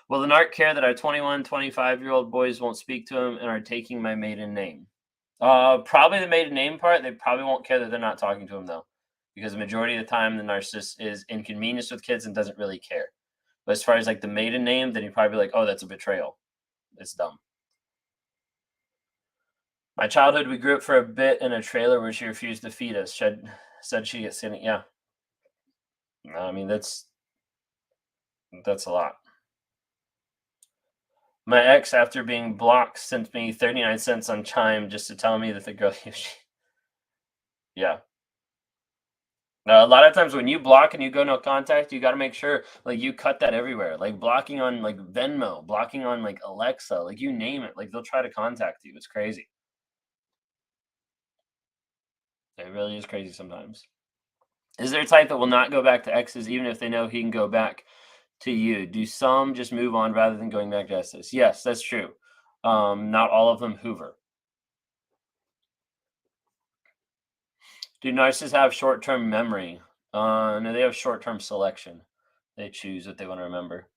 Will the narc care that our 21, 25-year-old boys won't speak to him and are taking my maiden name? Probably the maiden name part. They probably won't care that they're not talking to him though, because the majority of the time the narcissist is inconvenienced with kids and doesn't really care. But as far as like the maiden name, then he'd probably be like, "Oh, that's a betrayal. It's dumb." My childhood, we grew up for a bit in a trailer where she refused to feed us. Said she gets skinny. Yeah, I mean that's a lot. My ex, after being blocked, sent me 39 cents on Chime just to tell me that the girl. Yeah. A lot of times when you block and you go no contact, you got to make sure like you cut that everywhere. Like blocking on like Venmo, blocking on like Alexa, like you name it. Like they'll try to contact you. It's crazy. It really is crazy sometimes. Is there a type that will not go back to exes even if they know he can go back to you? Do some just move on rather than going back to exes? Yes, that's true. Not all of them hoover. Do narcissists have short-term memory? No, they have short-term selection. They choose what they want to remember.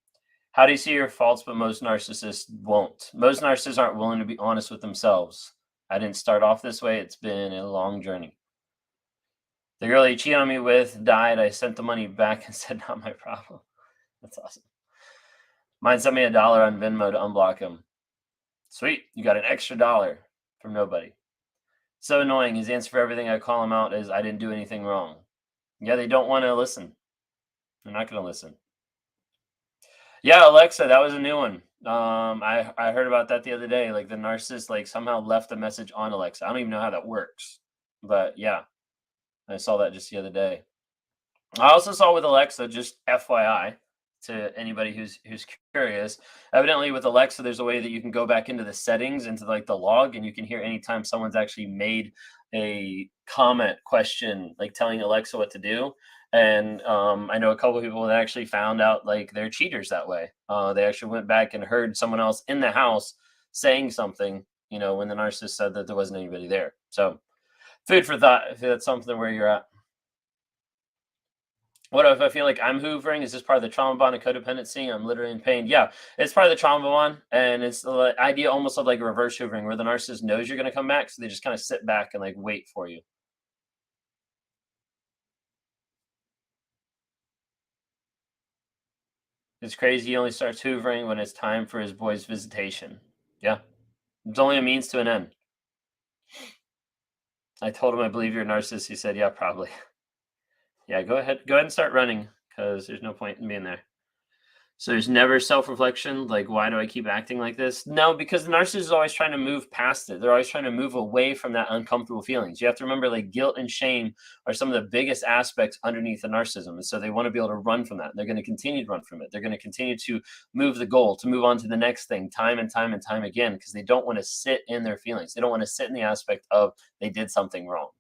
How do you see your faults, but most narcissists won't? Most narcissists aren't willing to be honest with themselves. I didn't start off this way. It's been a long journey. The girl he cheated on me with died. I sent the money back and said, not my problem. That's awesome. Mine sent me $1 on Venmo to unblock him. Sweet. You got an extra dollar from nobody. So annoying. His answer for everything I call him out is, I didn't do anything wrong. Yeah, they don't want to listen. They're not going to listen. Yeah, Alexa, that was a new one. I heard about that the other day. Like the narcissist, like somehow left a message on Alexa. I don't even know how that works, but yeah, I saw that just the other day. I also saw with Alexa, just FYI to anybody who's curious. Evidently, with Alexa, there's a way that you can go back into the settings, into like the log, and you can hear anytime someone's actually made a comment, question, like telling Alexa what to do. And I know a couple of people that actually found out like they're cheaters that way. They actually went back and heard someone else in the house saying something, when the narcissist said that there wasn't anybody there. So, food for thought if that's something where you're at. What if I feel like I'm hoovering? Is this part of the trauma bond and codependency? I'm literally in pain. Yeah, it's part of the trauma bond, and it's the idea almost of like reverse hoovering, where the narcissist knows you're going to come back, so they just kind of sit back and like wait for you. It's crazy he only starts hoovering when it's time for his boy's visitation. Yeah. It's only a means to an end. I told him I believe you're a narcissist. He said, yeah, probably. Yeah, go ahead. Go ahead and start running because there's no point in being there. So there's never self-reflection, like, why do I keep acting like this? No, because the narcissist is always trying to move past it. They're always trying to move away from that uncomfortable feelings. You have to remember, like, guilt and shame are some of the biggest aspects underneath the narcissism. And so they want to be able to run from that. They're going to continue to run from it. They're going to continue to move the goal, to move on to the next thing time and time and time again, because they don't want to sit in their feelings. They don't want to sit in the aspect of they did something wrong.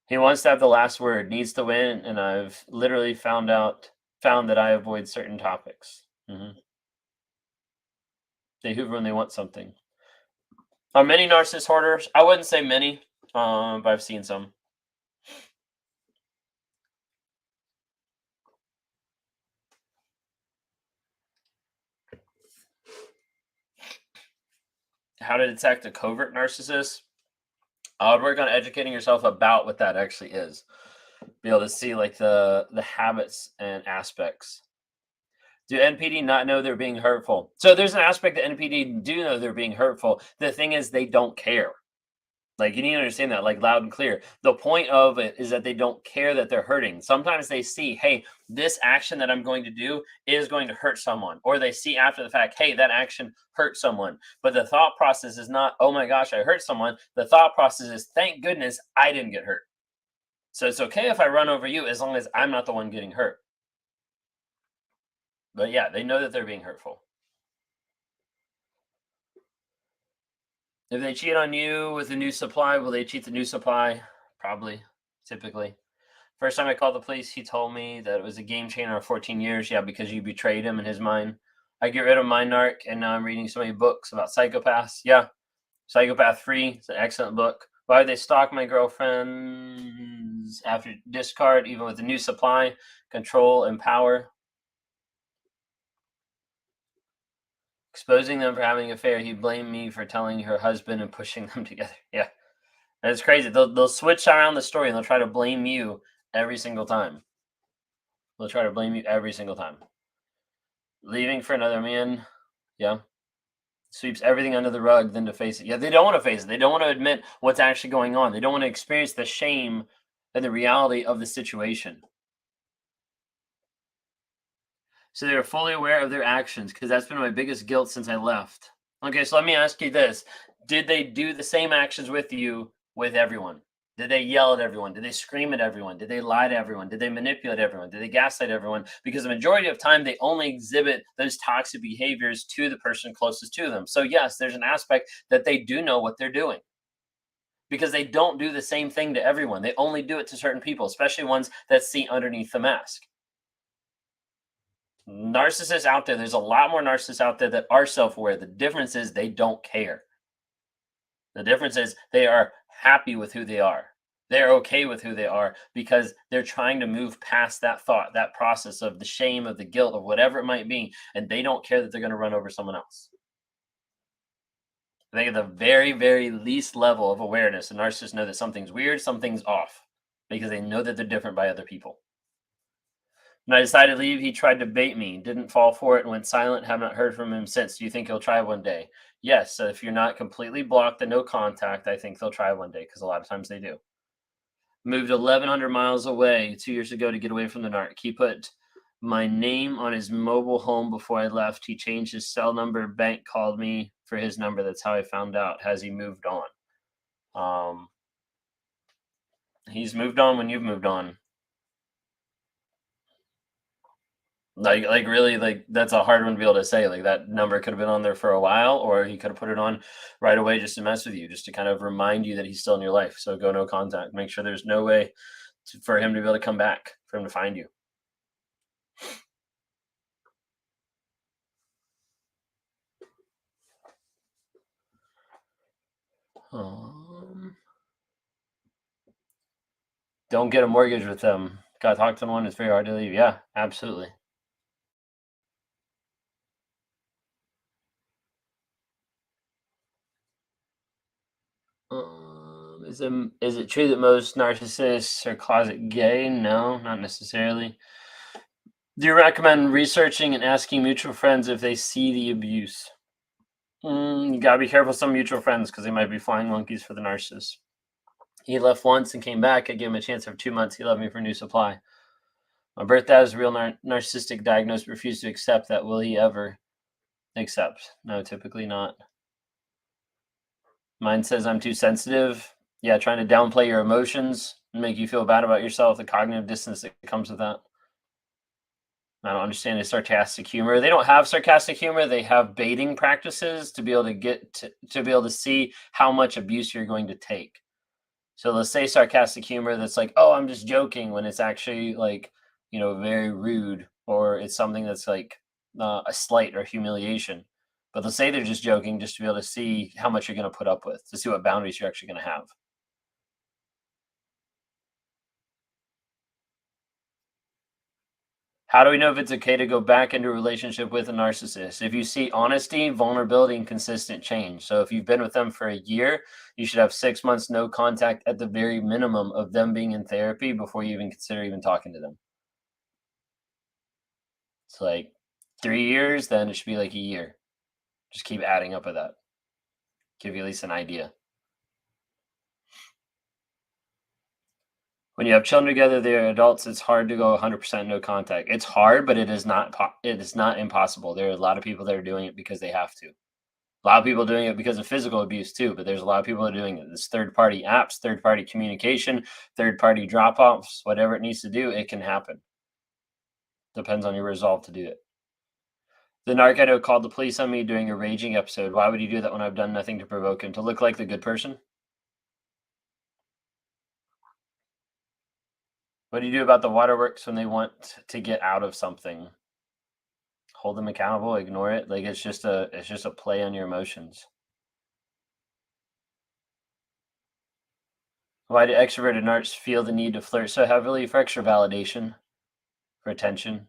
He wants to have the last word, needs to win, and I've literally found that I avoid certain topics. They hoover when they want something. Are many narcissist hoarders? I wouldn't say many, but I've seen some. How to detect a covert narcissist? I would work on educating yourself about what that actually is. Be able to see like the habits and aspects. Do NPD not know they're being hurtful? So there's an aspect that NPD do know they're being hurtful. The thing is, they don't care. Like, you need to understand that, like, loud and clear. The point of it is that they don't care that they're hurting. Sometimes they see, hey, this action that I'm going to do is going to hurt someone. Or they see after the fact, hey, that action hurt someone. But the thought process is not, oh my gosh, I hurt someone. The thought process is, thank goodness I didn't get hurt. So it's okay if I run over you as long as I'm not the one getting hurt. But yeah, they know that they're being hurtful. If they cheat on you with a new supply, will they cheat the new supply? Probably, typically. First time I called the police, he told me that it was a game changer of 14 years. Yeah, because you betrayed him in his mind. I get rid of my narc, and now I'm reading so many books about psychopaths. Yeah, Psychopath Free. It's an excellent book. Why they stalk my girlfriends after discard, even with a new supply, control and power. Exposing them for having an affair. He blamed me for telling her husband and pushing them together. Yeah, that's crazy. They'll switch around the story and they'll try to blame you every single time. They'll try to blame you every single time. Leaving for another man. Yeah. Sweeps everything under the rug than to face it. Yeah, they don't want to face it. They don't want to admit what's actually going on. They don't want to experience the shame and the reality of the situation. So they're fully aware of their actions because that's been my biggest guilt since I left. Okay, so let me ask you this. Did they do the same actions with you with everyone? Did they yell at everyone? Did they scream at everyone? Did they lie to everyone? Did they manipulate everyone? Did they gaslight everyone? Because the majority of time they only exhibit those toxic behaviors to the person closest to them. So yes, there's an aspect that they do know what they're doing because they don't do the same thing to everyone. They only do it to certain people, especially ones that see underneath the mask. Narcissists out there, there's a lot more narcissists out there that are self-aware. The difference is they don't care. The difference is they are happy with who they are. They're okay with who they are because they're trying to move past that thought, that process of the shame, of the guilt, of whatever it might be, and they don't care that they're going to run over someone else. They at the very, very least level of awareness, the narcissists know that something's weird, something's off, because they know that they're different by other people. When I decided to leave, he tried to bait me, didn't fall for it, and went silent. Have not heard from him since. Do you think he'll try one day? Yes. So if you're not completely blocked and no contact, I think they'll try one day because a lot of times they do. Moved 1,100 miles away 2 years ago to get away from the narc. He put my name on his mobile home before I left. He changed his cell number. Bank called me for his number. That's how I found out. Has he moved on? He's moved on when you've moved on. Like really, like that's a hard one to be able to say. Like that number could have been on there for a while, or he could have put it on right away just to mess with you, just to kind of remind you that he's still in your life. So go no contact. Make sure there's no way for him to be able to come back, for him to find you. Don't get a mortgage with them. Got to talk to someone. It's very hard to leave. Yeah, absolutely. Is it true that most narcissists are closet gay? No, not necessarily. Do you recommend researching and asking mutual friends if they see the abuse? You gotta be careful with some mutual friends because they might be flying monkeys for the narcissist. He left once and came back. I gave him a chance for 2 months. He left me for a new supply. My birth dad is a real narcissistic diagnosis. Refused to accept that. Will he ever accept? No, typically not. Mine says I'm too sensitive. Yeah, trying to downplay your emotions and make you feel bad about yourself. The cognitive dissonance that comes with that. I don't understand his sarcastic humor. They don't have sarcastic humor. They have baiting practices to be able to to be able to see how much abuse you're going to take. So let's say sarcastic humor that's like, "Oh, I'm just joking," when it's actually like, very rude, or it's something that's like a slight or humiliation. But let's say they're just joking, just to be able to see how much you're going to put up with, to see what boundaries you're actually going to have. How do we know if it's okay to go back into a relationship with a narcissist? If you see honesty, vulnerability, and consistent change. So if you've been with them for a year, you should have 6 months no contact at the very minimum of them being in therapy before you even consider even talking to them. It's like 3 years, then it should be like a year. Just keep adding up of that. Give you at least an idea. When you have children together, they're adults. It's hard to go 100% no contact. It's hard, but it is not. It is not impossible. There are a lot of people that are doing it because they have to. A lot of people doing it because of physical abuse too, but there's a lot of people that are doing it. This third party apps, third party communication, third party drop offs, whatever it needs to do, it can happen. Depends on your resolve to do it. The narc I know called the police on me during a raging episode. Why would he do that when I've done nothing to provoke him? To look like the good person? What do you do about the waterworks when they want to get out of something? Hold them accountable, ignore it. Like it's just a play on your emotions. Why do extroverted narcs feel the need to flirt so heavily? For extra validation, for attention.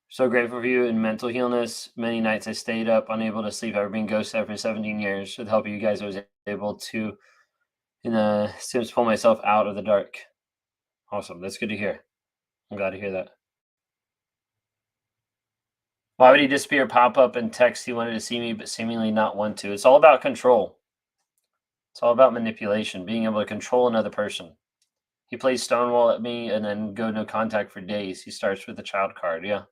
So grateful for you and mental illness. Many nights I stayed up, unable to sleep after being ghosted for 17 years. With the help of you guys, I was able to, in a sense, pull myself out of the dark. Awesome. That's good to hear. I'm glad to hear that. Why would he disappear, pop up, and text he wanted to see me, but seemingly not want to? It's all about control. It's all about manipulation, being able to control another person. He plays Stonewall at me and then go no contact for days. He starts with a child card. Yeah.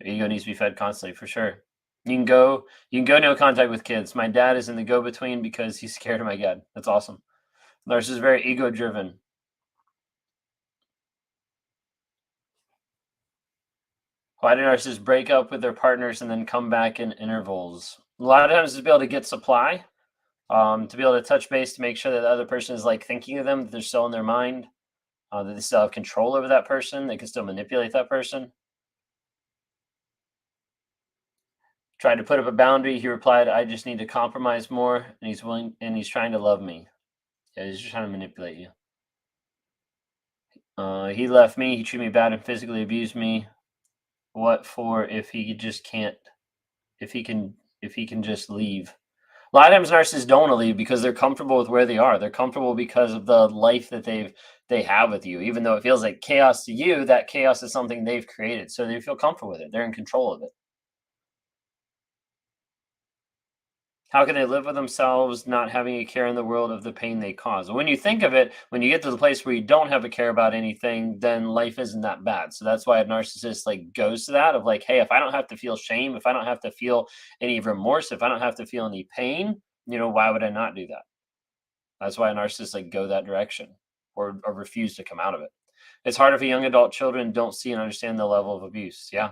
Your ego needs to be fed constantly for sure. You can go no contact with kids. My dad is in the go between because he's scared of my dad. That's awesome. Narcissists is very ego driven. Why do narcissists break up with their partners and then come back in intervals? A lot of times to be able to get supply, to be able to touch base to make sure that the other person is like thinking of them, that they're still in their mind, that they still have control over that person, they can still manipulate that person. Tried to put up a boundary. He replied, "I just need to compromise more," and he's willing and he's trying to love me. Yeah, he's just trying to manipulate you. He left me. He treated me bad and physically abused me. What for? If he just can't, if he can, if he can just leave. A lot of times, narcissists don't want to leave because they're comfortable with where they are. They're comfortable because of the life that they have with you. Even though it feels like chaos to you, that chaos is something they've created, so they feel comfortable with it. They're in control of it. How can they live with themselves, not having a care in the world of the pain they cause? When you think of it, when you get to the place where you don't have a care about anything, then life isn't that bad. So that's why a narcissist like goes to that of like, hey, if I don't have to feel shame, if I don't have to feel any remorse, if I don't have to feel any pain, why would I not do that? That's why a narcissist like go that direction or refuse to come out of it. It's hard if a young adult children don't see and understand the level of abuse. Yeah.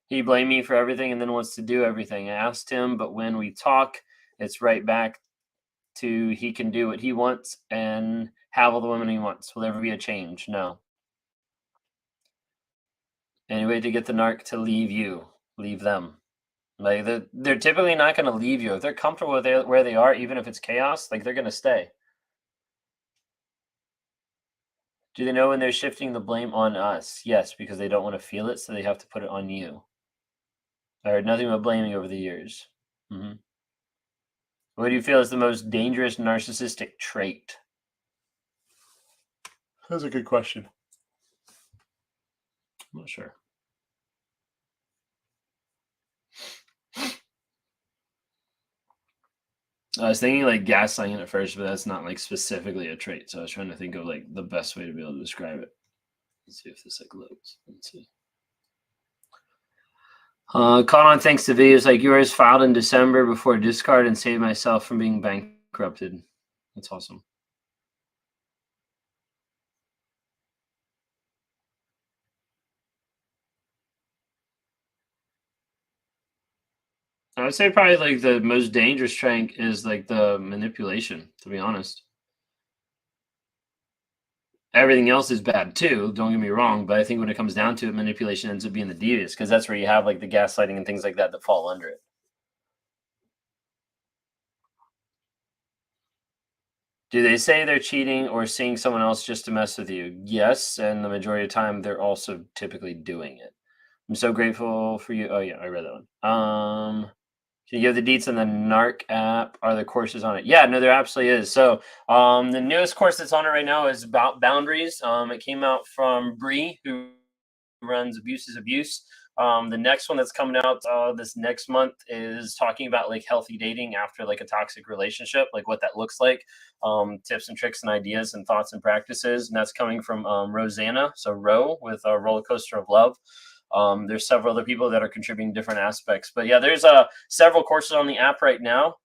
He blamed me for everything and then wants to do everything. I asked him, but when we talk, it's right back to he can do what he wants and have all the women he wants. Will there ever be a change? No. Any way to get the narc to leave you, leave them. Like they're typically not going to leave you if they're comfortable with where they are, even if it's chaos. Like they're going to stay. Do they know when they're shifting the blame on us? Yes, because they don't want to feel it, so they have to put it on you. I heard nothing but blaming over the years. What do you feel is the most dangerous narcissistic trait? That's a good question. I'm not sure. I was thinking like gaslighting at first, but that's not like specifically a trait. So I was trying to think of like the best way to be able to describe it. Let's see if this like loads. Let's see. Caught on thanks to videos like yours, filed in December before discard and saved myself from being bankrupted. That's awesome. I would say probably like the most dangerous trait is like the manipulation, to be honest. Everything else is bad too, don't get me wrong, but I think when it comes down to it, manipulation ends up being the devious because that's where you have like the gaslighting and things like that that fall under it. Do they say they're cheating or seeing someone else just to mess with you? Yes, and the majority of the time they're also typically doing it. I'm so grateful for you. Oh yeah, I read that one. Can you give the deets on the NARC app? Are there courses on it? Yeah, no, there absolutely is. So the newest course that's on it right now is about boundaries. It came out from Bree, who runs Abuse is Abuse. The next one that's coming out this next month is talking about like healthy dating after like a toxic relationship, like what that looks like, tips and tricks and ideas and thoughts and practices. And that's coming from Rosanna, so Ro with a roller coaster of love. There's several other people that are contributing different aspects, but yeah, there's several courses on the app right now.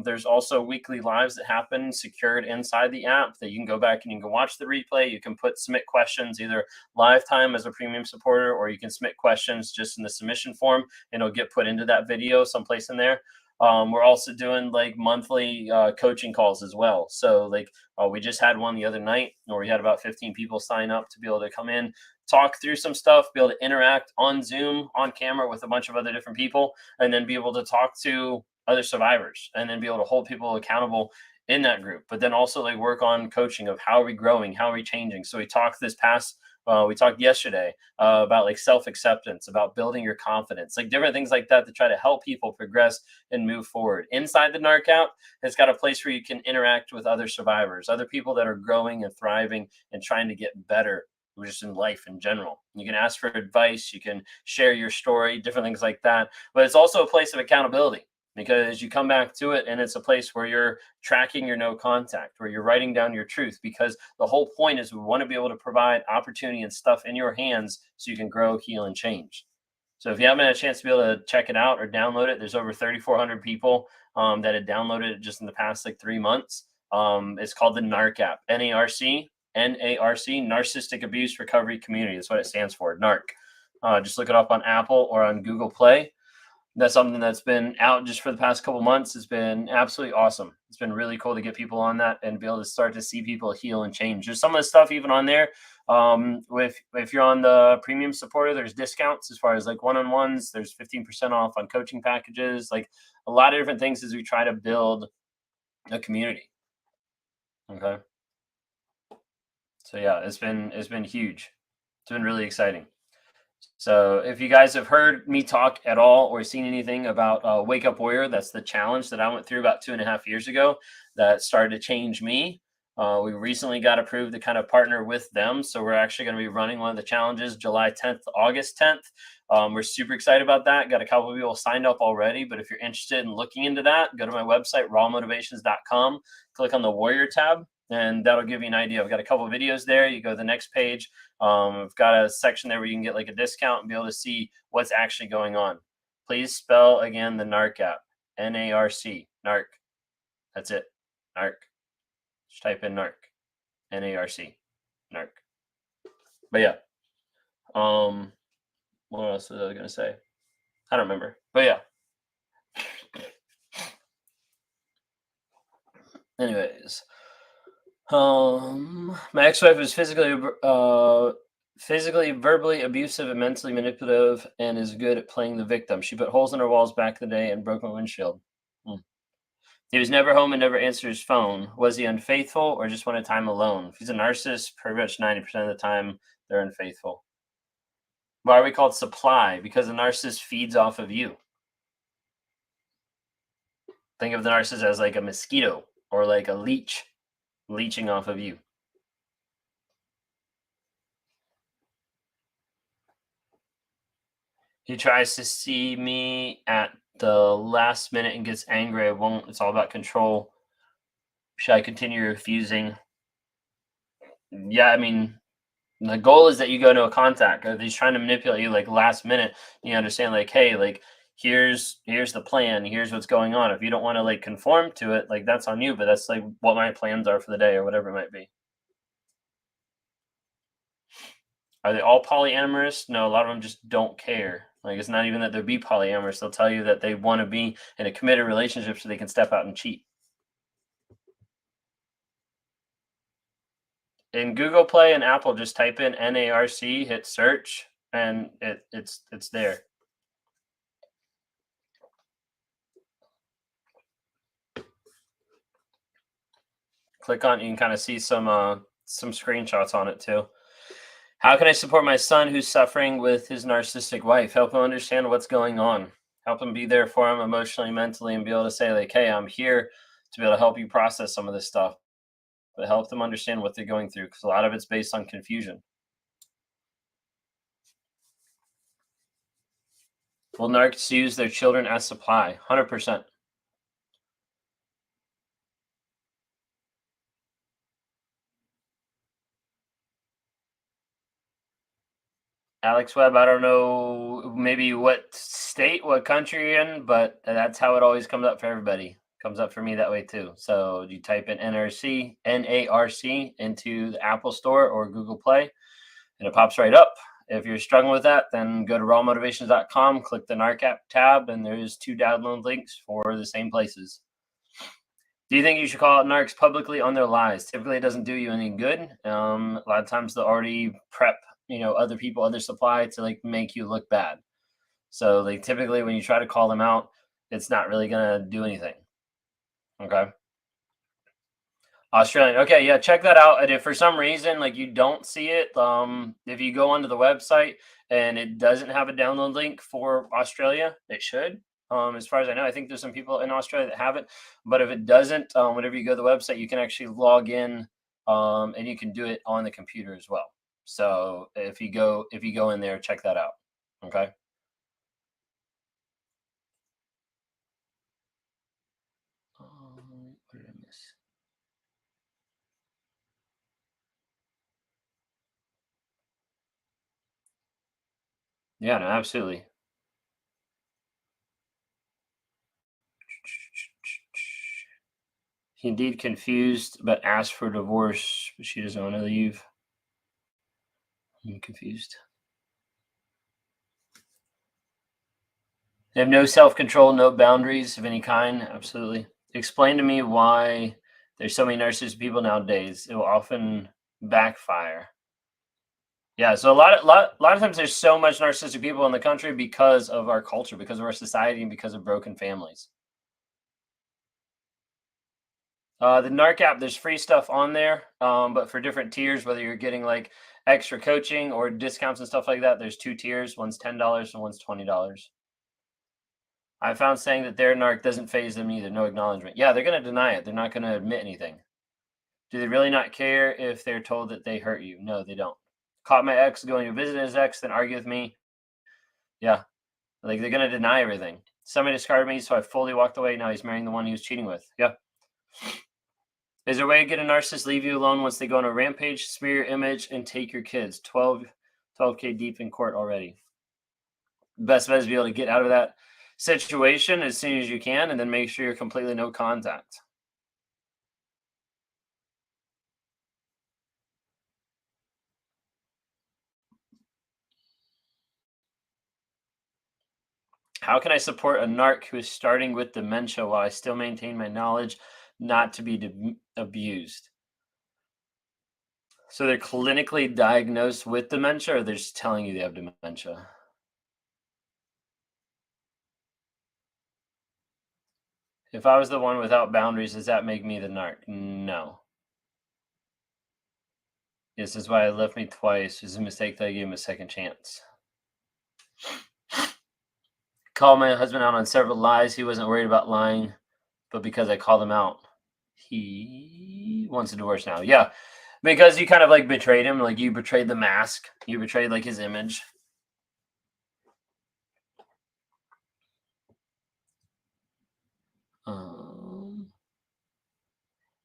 There's also weekly lives that happen secured inside the app that you can go back and you can watch the replay. You can submit questions either live time as a premium supporter, or you can submit questions just in the submission form and it'll get put into that video someplace in there. We're also doing like monthly coaching calls as well. So like we just had one the other night where we had about 15 people sign up to be able to come in, talk through some stuff, be able to interact on Zoom, on camera with a bunch of other different people, and then be able to talk to other survivors and then be able to hold people accountable in that group. But then also like work on coaching of how are we growing, how are we changing. So we talked yesterday about like self-acceptance, about building your confidence, like different things like that to try to help people progress and move forward. Inside the NARC app, it's got a place where you can interact with other survivors, other people that are growing and thriving and trying to get better just in life in general. You can ask for advice, you can share your story, different things like that. But it's also a place of accountability because you come back to it and it's a place where you're tracking your no contact, where you're writing down your truth, because the whole point is we want to be able to provide opportunity and stuff in your hands so you can grow, heal, and change. So if you haven't had a chance to be able to check it out or download it, there's over 3,400 people that had downloaded it just in the past like 3 months. It's called the NARC app, NARC, Narcissistic Abuse Recovery Community. That's what it stands for, NARC. Just look it up on Apple or on Google Play. That's something that's been out just for the past couple months. It's been absolutely awesome. It's been really cool to get people on that and be able to start to see people heal and change. There's some of the stuff even on there. If you're on the premium supporter, there's discounts as far as like one-on-ones. There's 15% off on coaching packages, like a lot of different things as we try to build a community. Okay. So yeah, it's been huge. It's been really exciting. So if you guys have heard me talk at all or seen anything about Wake Up Warrior, that's the challenge that I went through about 2.5 years ago that started to change me. We recently got approved to kind of partner with them. So we're actually going to be running one of the challenges July 10th, August 10th. We're super excited about that. Got a couple of people signed up already, but if you're interested in looking into that, go to my website, rawmotivations.com, click on the Warrior tab, and that'll give you an idea. I've got a couple of videos there. You go to the next page. I've got a section there where you can get like a discount and be able to see what's actually going on. Please spell again the NARC app, NARC, NARC. That's it, NARC. Just type in NARC, NARC, NARC. But yeah, what else was I gonna say? I don't remember. But yeah. Anyways, my ex-wife was physically, verbally abusive and mentally manipulative and is good at playing the victim. She put holes in her walls back in the day and broke my windshield. He was never home and never answered his phone. Was he unfaithful or just wanted time alone? If he's a narcissist, pretty much 90% of the time, they're unfaithful. Why are we called supply? Because the narcissist feeds off of you. Think of the narcissist as like a mosquito or like a leech leeching off of you. He tries to see me at the last minute and gets angry. I won't. It's all about control. Should I continue refusing? Yeah, I mean, the goal is that you go into a contact, or he's trying to manipulate you like last minute. You understand, like, hey, like here's the plan. Here's what's going on. If you don't want to like conform to it, like that's on you. But that's like what my plans are for the day, or whatever it might be. Are they all polyamorous? No, a lot of them just don't care. Like it's not even that they'll be polyamorous. They'll tell you that they want to be in a committed relationship so they can step out and cheat. In Google Play and Apple, just type in NARC, hit search, and it's there. Click on, you can kind of see some screenshots on it too. How can I support my son who's suffering with his narcissistic wife? Help him understand what's going on. Help him be there for him emotionally, mentally, and be able to say like, hey, I'm here to be able to help you process some of this stuff, but help them understand what they're going through because a lot of it's based on confusion. Will narcs use their children as supply? 100%. Alex Webb, I don't know maybe what state, what country you're in, but that's how it always comes up for everybody. Comes up for me that way too. So you type in NARC into the Apple Store or Google Play, and it pops right up. If you're struggling with that, then go to rawmotivations.com, click the NARC app tab, and there's 2 download links for the same places. Do you think you should call out narcs publicly on their lies? Typically, it doesn't do you any good. A lot of times they'll already prep, other people, other supply to like make you look bad. So like typically when you try to call them out, it's not really gonna do anything. Okay. Australian. Okay, yeah, check that out. And if for some reason like you don't see it, if you go onto the website and it doesn't have a download link for Australia, it should. As far as I know, I think there's some people in Australia that have it. But if it doesn't, whenever you go to the website, you can actually log in, and you can do it on the computer as well. So if you go in there, check that out. Okay. What did I miss? Yeah, no, absolutely. He indeed confused, but asked for divorce, but she doesn't want to leave. I'm confused. They have no self control, no boundaries of any kind. Absolutely. Explain to me why there's so many narcissistic people nowadays. It will often backfire. Yeah, so a lot of times there's so much narcissistic people in the country because of our culture, because of our society, and because of broken families. The NARC app, there's free stuff on there, but for different tiers, whether you're getting like extra coaching or discounts and stuff like that, there's 2 tiers. One's $10 and one's $20. I found saying that their narc doesn't phase them either. No acknowledgement. Yeah, they're going to deny it. They're not going to admit anything. Do they really not care if they're told that they hurt you? No, they don't. Caught my ex going to visit his ex, then argue with me. Yeah, like they're going to deny everything. Somebody discarded me, so I fully walked away. Now he's marrying the one he was cheating with. Yeah. Is there a way to get a narcissist leave you alone once they go on a rampage, smear your image, and take your kids? 12K deep in court already. Best bet is to be able to get out of that situation as soon as you can, and then make sure you're completely no contact. How can I support a narc who is starting with dementia while I still maintain my knowledge not to be abused? So they're clinically diagnosed with dementia, or they're just telling you they have dementia? If I was the one without boundaries, does that make me the narc? No. This is why it left me twice. It's a mistake that I gave him a second chance. Called my husband out on several lies. He wasn't worried about lying, but because I called him out, he wants a divorce now. Yeah, because you kind of like betrayed him. Like you betrayed the mask. You betrayed like his image.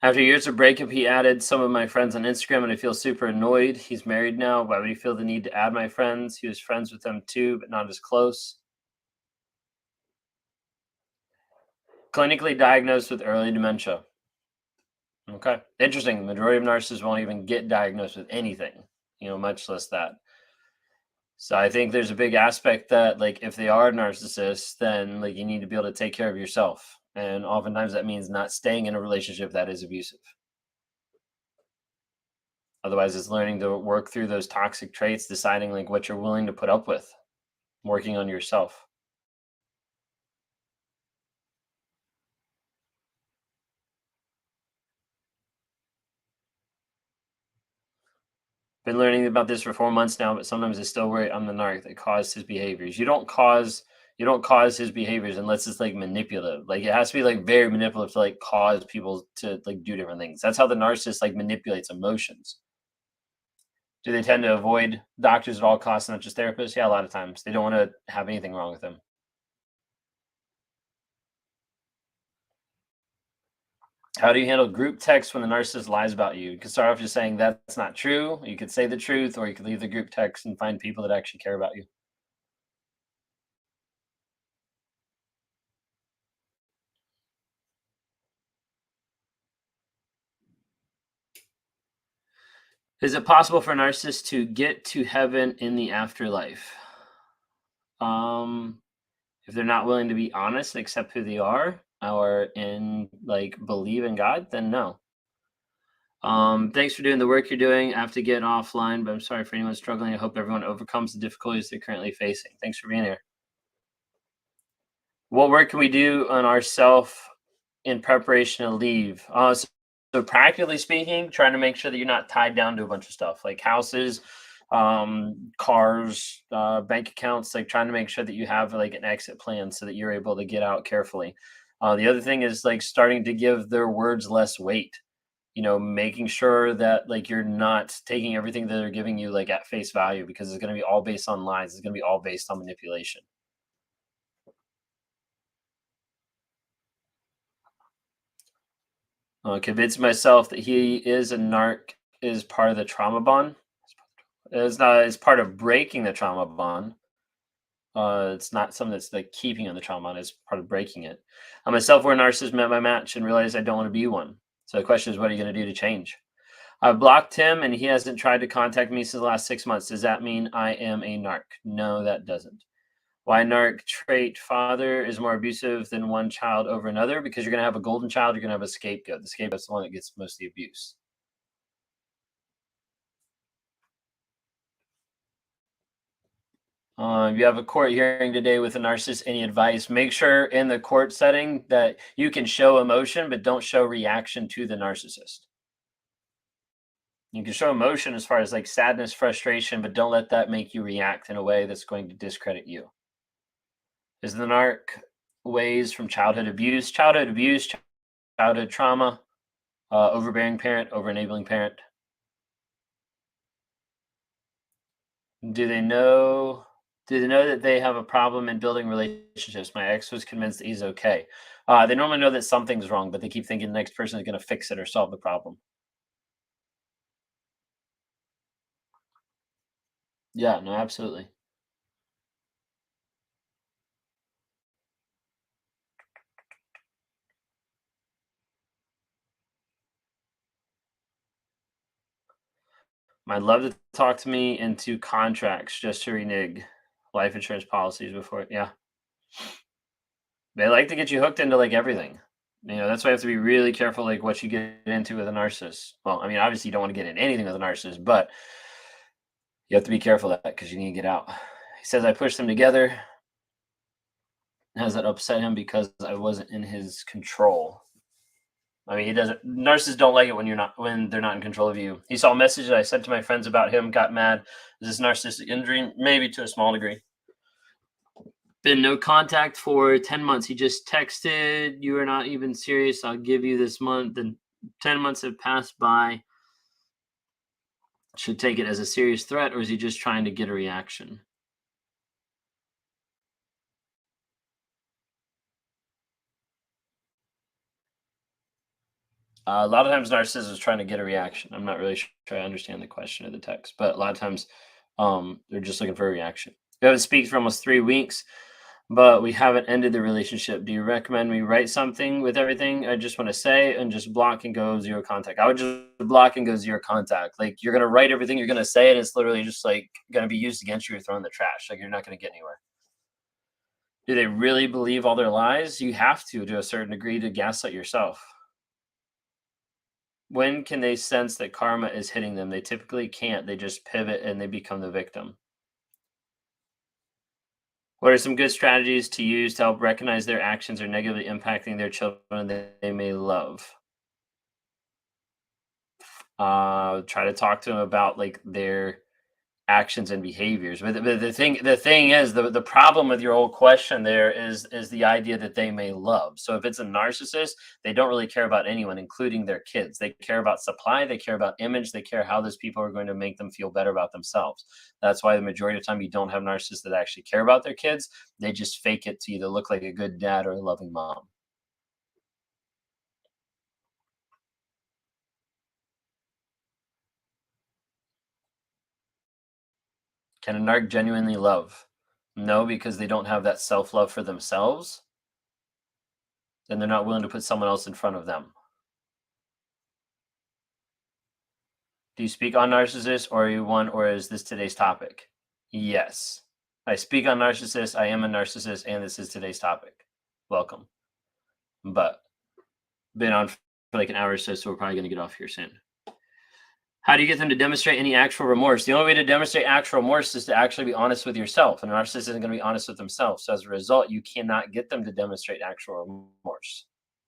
After years of breakup, he added some of my friends on Instagram, and I feel super annoyed. He's married now. Why would he feel the need to add my friends? He was friends with them too, but not as close. Clinically diagnosed with early dementia. Okay. Interesting. The majority of narcissists won't even get diagnosed with anything, much less that. So I think there's a big aspect that, like, if they are narcissists, then like you need to be able to take care of yourself. And oftentimes that means not staying in a relationship that is abusive. Otherwise, it's learning to work through those toxic traits, deciding like what you're willing to put up with, working on yourself. Been learning about this for 4 months now, but sometimes I still worry I'm the narc that caused his behaviors. You don't cause his behaviors unless it's like manipulative. Like it has to be like very manipulative to like cause people to like do different things. That's how the narcissist like manipulates emotions. Do they tend to avoid doctors at all costs, not just therapists? Yeah, a lot of times. They don't want to have anything wrong with them. How do you handle group text when the narcissist lies about you? You could start off just saying that's not true. You could say the truth, or you could leave the group text and find people that actually care about you. Is it possible for a narcissist to get to heaven in the afterlife? Um, if they're not willing to be honest and accept who they are, or in like believe in God, then no. Thanks for doing the work you're doing. I have to get offline, but I'm sorry for anyone struggling. I hope everyone overcomes the difficulties they're currently facing. Thanks for being here. What work can we do on ourself in preparation to leave? So practically speaking, trying to make sure that you're not tied down to a bunch of stuff like houses, cars, bank accounts. Like trying to make sure that you have like an exit plan so that you're able to get out carefully. The other thing is like starting to give their words less weight. Making sure that like you're not taking everything that they're giving you like at face value because it's going to be all based on lies. It's going to be all based on manipulation. Convince myself that he is a narc is part of the trauma bond. It's not. It's part of breaking the trauma bond. It's not something that's like keeping on the trauma bond. It's part of breaking it. I'm a self-aware narcissist. Met my match and realized I don't want to be one. So the question is, what are you going to do to change? I've blocked him, and he hasn't tried to contact me since the last 6 months. Does that mean I am a narc? No, that doesn't. Why narc trait father is more abusive than one child over another? Because you're going to have a golden child, you're going to have a scapegoat. The scapegoat's the one that gets most of the abuse. You have a court hearing today with a narcissist. Any advice? Make sure in the court setting that you can show emotion, but don't show reaction to the narcissist. You can show emotion as far as like sadness, frustration, but don't let that make you react in a way that's going to discredit you. Is the narc ways from childhood abuse, childhood trauma, overbearing parent, over enabling parent? Do they know? Do they know that they have a problem in building relationships? My ex was convinced that he's okay. They normally know that something's wrong, but they keep thinking the next person is going to fix it or solve the problem. Yeah, no, absolutely. I'd love to talk to me into contracts just to renege life insurance policies before. Yeah, they like to get you hooked into like everything. That's why you have to be really careful, like what you get into with a narcissist. Well, I mean, obviously you don't want to get in anything with a narcissist, but you have to be careful of that because you need to get out. He says I pushed them together. Has that upset him because I wasn't in his control? I mean, he doesn't. Narcissists don't like it when they're not in control of you. He saw a message that I sent to my friends about him, got mad. Is this narcissistic injury? Maybe to a small degree. Been no contact for 10 months. He just texted, "You are not even serious. I'll give you this month." And 10 months have passed by. Should take it as a serious threat, or is he just trying to get a reaction? A lot of times, narcissists is trying to get a reaction. I'm not really sure I understand the question of the text, but a lot of times, they're just looking for a reaction. We haven't speak for almost 3 weeks, but we haven't ended the relationship. Do you recommend we write something with everything I just want to say and just block and go zero contact? I would just block and go zero contact. Like you're gonna write everything you're gonna say, and it's literally just like gonna be used against you or thrown in the trash. Like you're not gonna get anywhere. Do they really believe all their lies? You have to a certain degree to gaslight yourself. When can they sense that karma is hitting them? They typically can't. They just pivot and they become the victim. What are some good strategies to use to help recognize their actions are negatively impacting their children that they may love? Try to talk to them about like their actions and behaviors. But the thing is the problem with your whole question there is the idea that they may love. So if it's a narcissist, they don't really care about anyone, including their kids. They care about supply, they care about image, they care how those people are going to make them feel better about themselves. That's why the majority of the time you don't have narcissists that actually care about their kids. They just fake it to either look like a good dad or a loving mom. Can a narc genuinely love? No, because they don't have that self-love for themselves, and they're not willing to put someone else in front of them. Do you speak on narcissists, or are you one, or is this today's topic? Yes. I speak on narcissists, I am a narcissist, and this is today's topic. Welcome. But been on for like an hour or so, so we're probably going to get off here soon. How do you get them to demonstrate any actual remorse? The only way to demonstrate actual remorse is to actually be honest with yourself. And a narcissist isn't going to be honest with themselves. So as a result, you cannot get them to demonstrate actual remorse.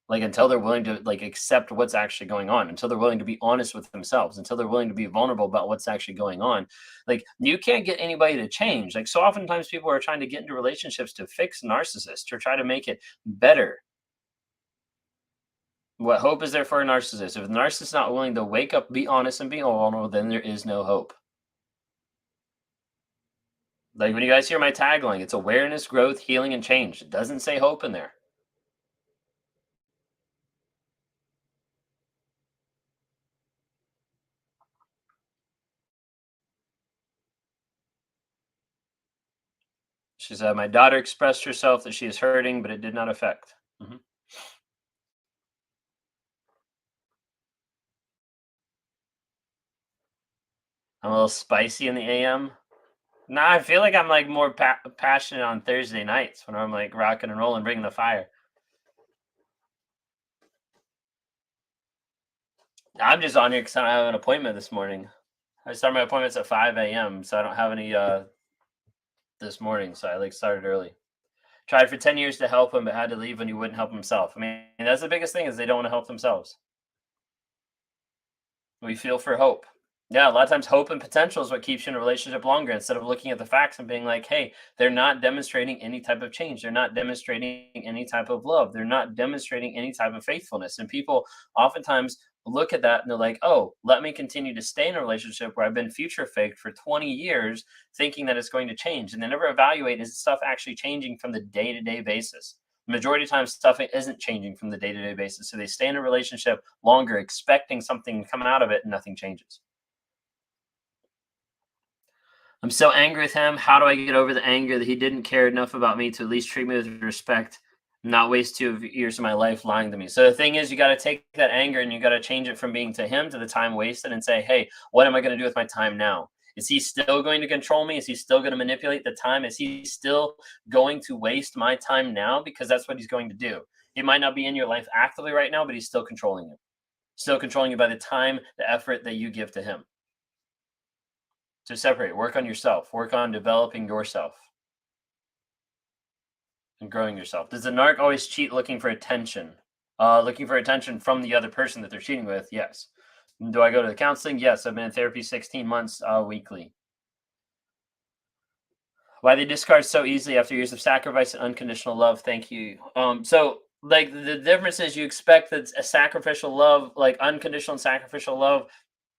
Like until they're willing to like accept what's actually going on, until they're willing to be honest with themselves, until they're willing to be vulnerable about what's actually going on. Like you can't get anybody to change. Like so oftentimes people are trying to get into relationships to fix narcissists or try to make it better. What hope is there for a narcissist? If the narcissist is not willing to wake up, be honest, and be vulnerable, then there is no hope. Like when you guys hear my tagline, it's awareness, growth, healing, and change. It doesn't say hope in there. She said, my daughter expressed herself that she is hurting, but it did not affect. Mhm. I'm a little spicy in the AM. Nah, I feel like I'm like more passionate on Thursday nights when I'm like rocking and rolling, bringing the fire. I'm just on here because I have an appointment this morning. I start my appointments at 5 a.m., so I don't have any this morning. So I like started early. Tried for 10 years to help him, but had to leave when he wouldn't help himself. I mean, that's the biggest thing is they don't want to help themselves. We feel for hope. Yeah, a lot of times hope and potential is what keeps you in a relationship longer instead of looking at the facts and being like, hey, they're not demonstrating any type of change. They're not demonstrating any type of love. They're not demonstrating any type of faithfulness. And people oftentimes look at that and they're like, oh, let me continue to stay in a relationship where I've been future faked for 20 years thinking that it's going to change. And they never evaluate is stuff actually changing from the day to day basis. The majority of times stuff isn't changing from the day to day basis. So they stay in a relationship longer expecting something coming out of it and nothing changes. I'm so angry with him. How do I get over the anger that he didn't care enough about me to at least treat me with respect, not waste 2 years of my life lying to me? So the thing is, you got to take that anger and you got to change it from being to him to the time wasted and say, hey, what am I going to do with my time now? Is he still going to control me? Is he still going to manipulate the time? Is he still going to waste my time now? Because that's what he's going to do. He might not be in your life actively right now, but he's still controlling you. Still controlling you by the time, the effort that you give to him. To separate, work on yourself, work on developing yourself and growing yourself. Does the narc always cheat looking for attention? Looking for attention from the other person that they're cheating with? Yes. Do I go to the counseling? Yes. I've been in therapy 16 months weekly. Why they discard so easily after years of sacrifice and unconditional love? Thank you. So like the difference is you expect that a sacrificial love, like unconditional and sacrificial love,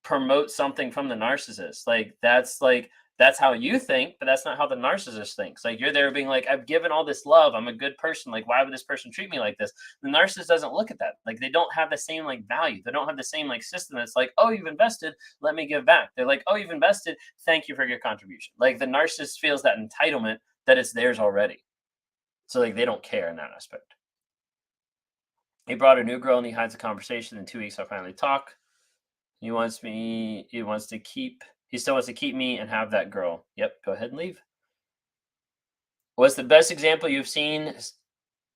promote something from the narcissist. Like That's how you think, but that's not how the narcissist thinks. Like, you're there being like, I've given all this love, I'm a good person. Like, why would this person treat me like this? The narcissist doesn't look at that. Like, they don't have the same like value. They don't have the same like system. It's like, oh, you've invested, let me give back. They're like, oh, you've invested, thank you for your contribution. Like, the narcissist feels that entitlement that it's theirs already. So like they don't care in that aspect. He brought a new girl and he hides the conversation. In 2 weeks, I finally talk. He wants to keep, he still wants to keep me and have that girl. Yep, go ahead and leave. What's the best example you've seen?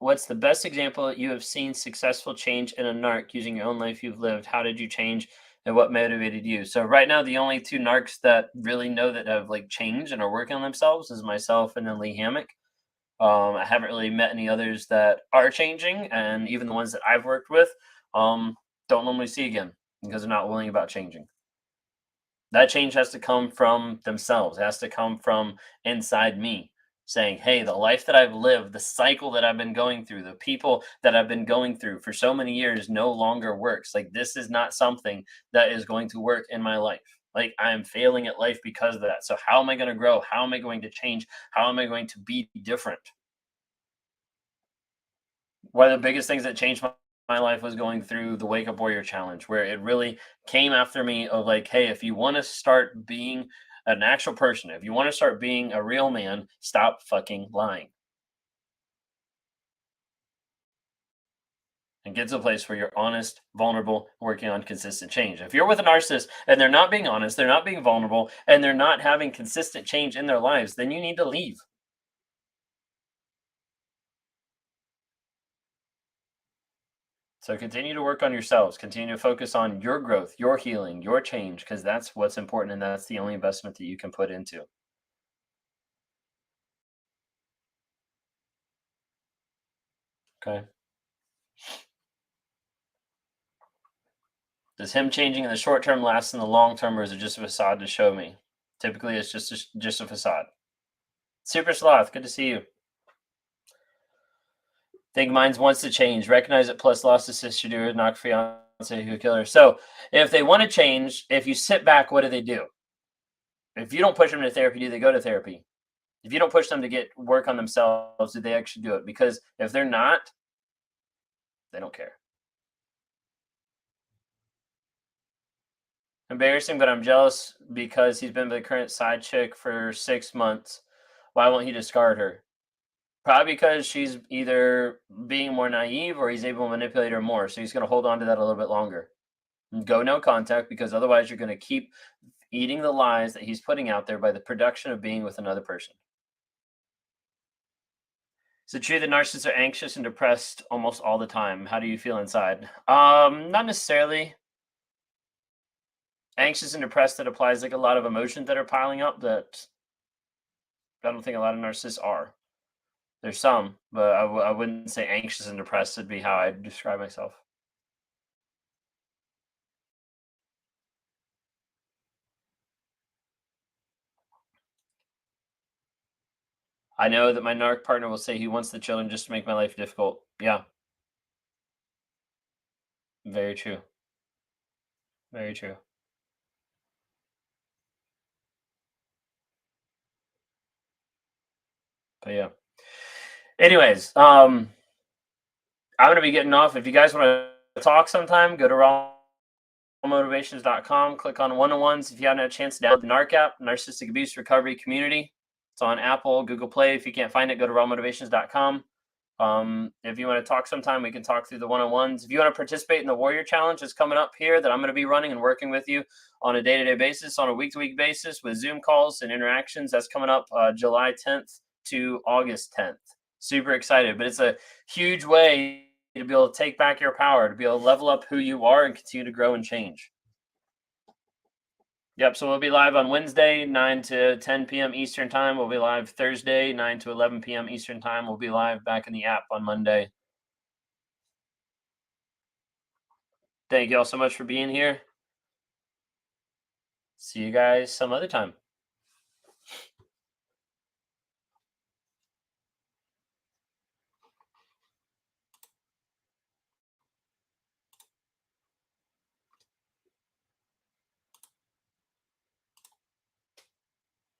What's the best example you have seen successful change in a narc using your own life you've lived? How did you change and what motivated you? So right now, the only two narcs that really know that have like changed and are working on themselves is myself and then Lee Hammock. I haven't really met any others that are changing, and even the ones that I've worked with, don't normally see again because they're not willing about changing. That change has to come from themselves. It has to come from inside me saying, hey, the life that I've lived, the cycle that I've been going through, the people that I've been going through for so many years no longer works. Like, this is not something that is going to work in my life. Like, I am failing at life because of that. So how am I going to grow? How am I going to change? How am I going to be different? One of the biggest things that changed my life was going through the Wake Up Warrior Challenge, where it really came after me of like, hey, if you want to start being an actual person, if you want to start being a real man, stop fucking lying and get to a place where you're honest, vulnerable, working on consistent change. If you're with a narcissist and they're not being honest, they're not being vulnerable, and they're not having consistent change in their lives, then you need to leave. So continue to work on yourselves. Continue to focus on your growth, your healing, your change, because that's what's important and that's the only investment that you can put into. Okay. Does him changing in the short term last in the long term, or is it just a facade to show me? Typically, it's just a facade. Super Sloth, good to see you. Think Minds wants to change. Recognize it plus lost a sister to her, knock fiance who killed her. So if they want to change, if you sit back, what do? If you don't push them to therapy, do they go to therapy? If you don't push them to get work on themselves, do they actually do it? Because if they're not, they don't care. Embarrassing, but I'm jealous because he's been with the current side chick for 6 months. Why won't he discard her? Probably because she's either being more naive or he's able to manipulate her more. So he's going to hold on to that a little bit longer. Go no contact, because otherwise you're going to keep eating the lies that he's putting out there by the production of being with another person. Is it true that narcissists are anxious and depressed almost all the time? How do you feel inside? Not necessarily. Anxious and depressed, that applies like a lot of emotions that are piling up that I don't think a lot of narcissists are. There's some, but I wouldn't say anxious and depressed would be how I describe myself. I know that my narc partner will say he wants the children just to make my life difficult. Yeah, very true. Very true. But yeah. Anyways, I'm gonna be getting off. If you guys want to talk sometime, go to rawmotivations.com, click on one-on-ones. If you haven't had a chance to download the NARC app, Narcissistic Abuse Recovery Community. It's on Apple, Google Play. If you can't find it, go to rawmotivations.com. If you want to talk sometime, we can talk through the one-on-ones. If you want to participate in the Warrior Challenge that's coming up here, that I'm going to be running and working with you on a day-to-day basis, on a week-to-week basis with Zoom calls and interactions, that's coming up July 10th to August 10th. Super excited, but it's a huge way to be able to take back your power, to be able to level up who you are and continue to grow and change. Yep. So we'll be live on Wednesday, 9 to 10 p.m. Eastern time. We'll be live Thursday, 9 to 11 p.m. Eastern time. We'll be live back in the app on Monday. Thank you all so much for being here. See you guys some other time.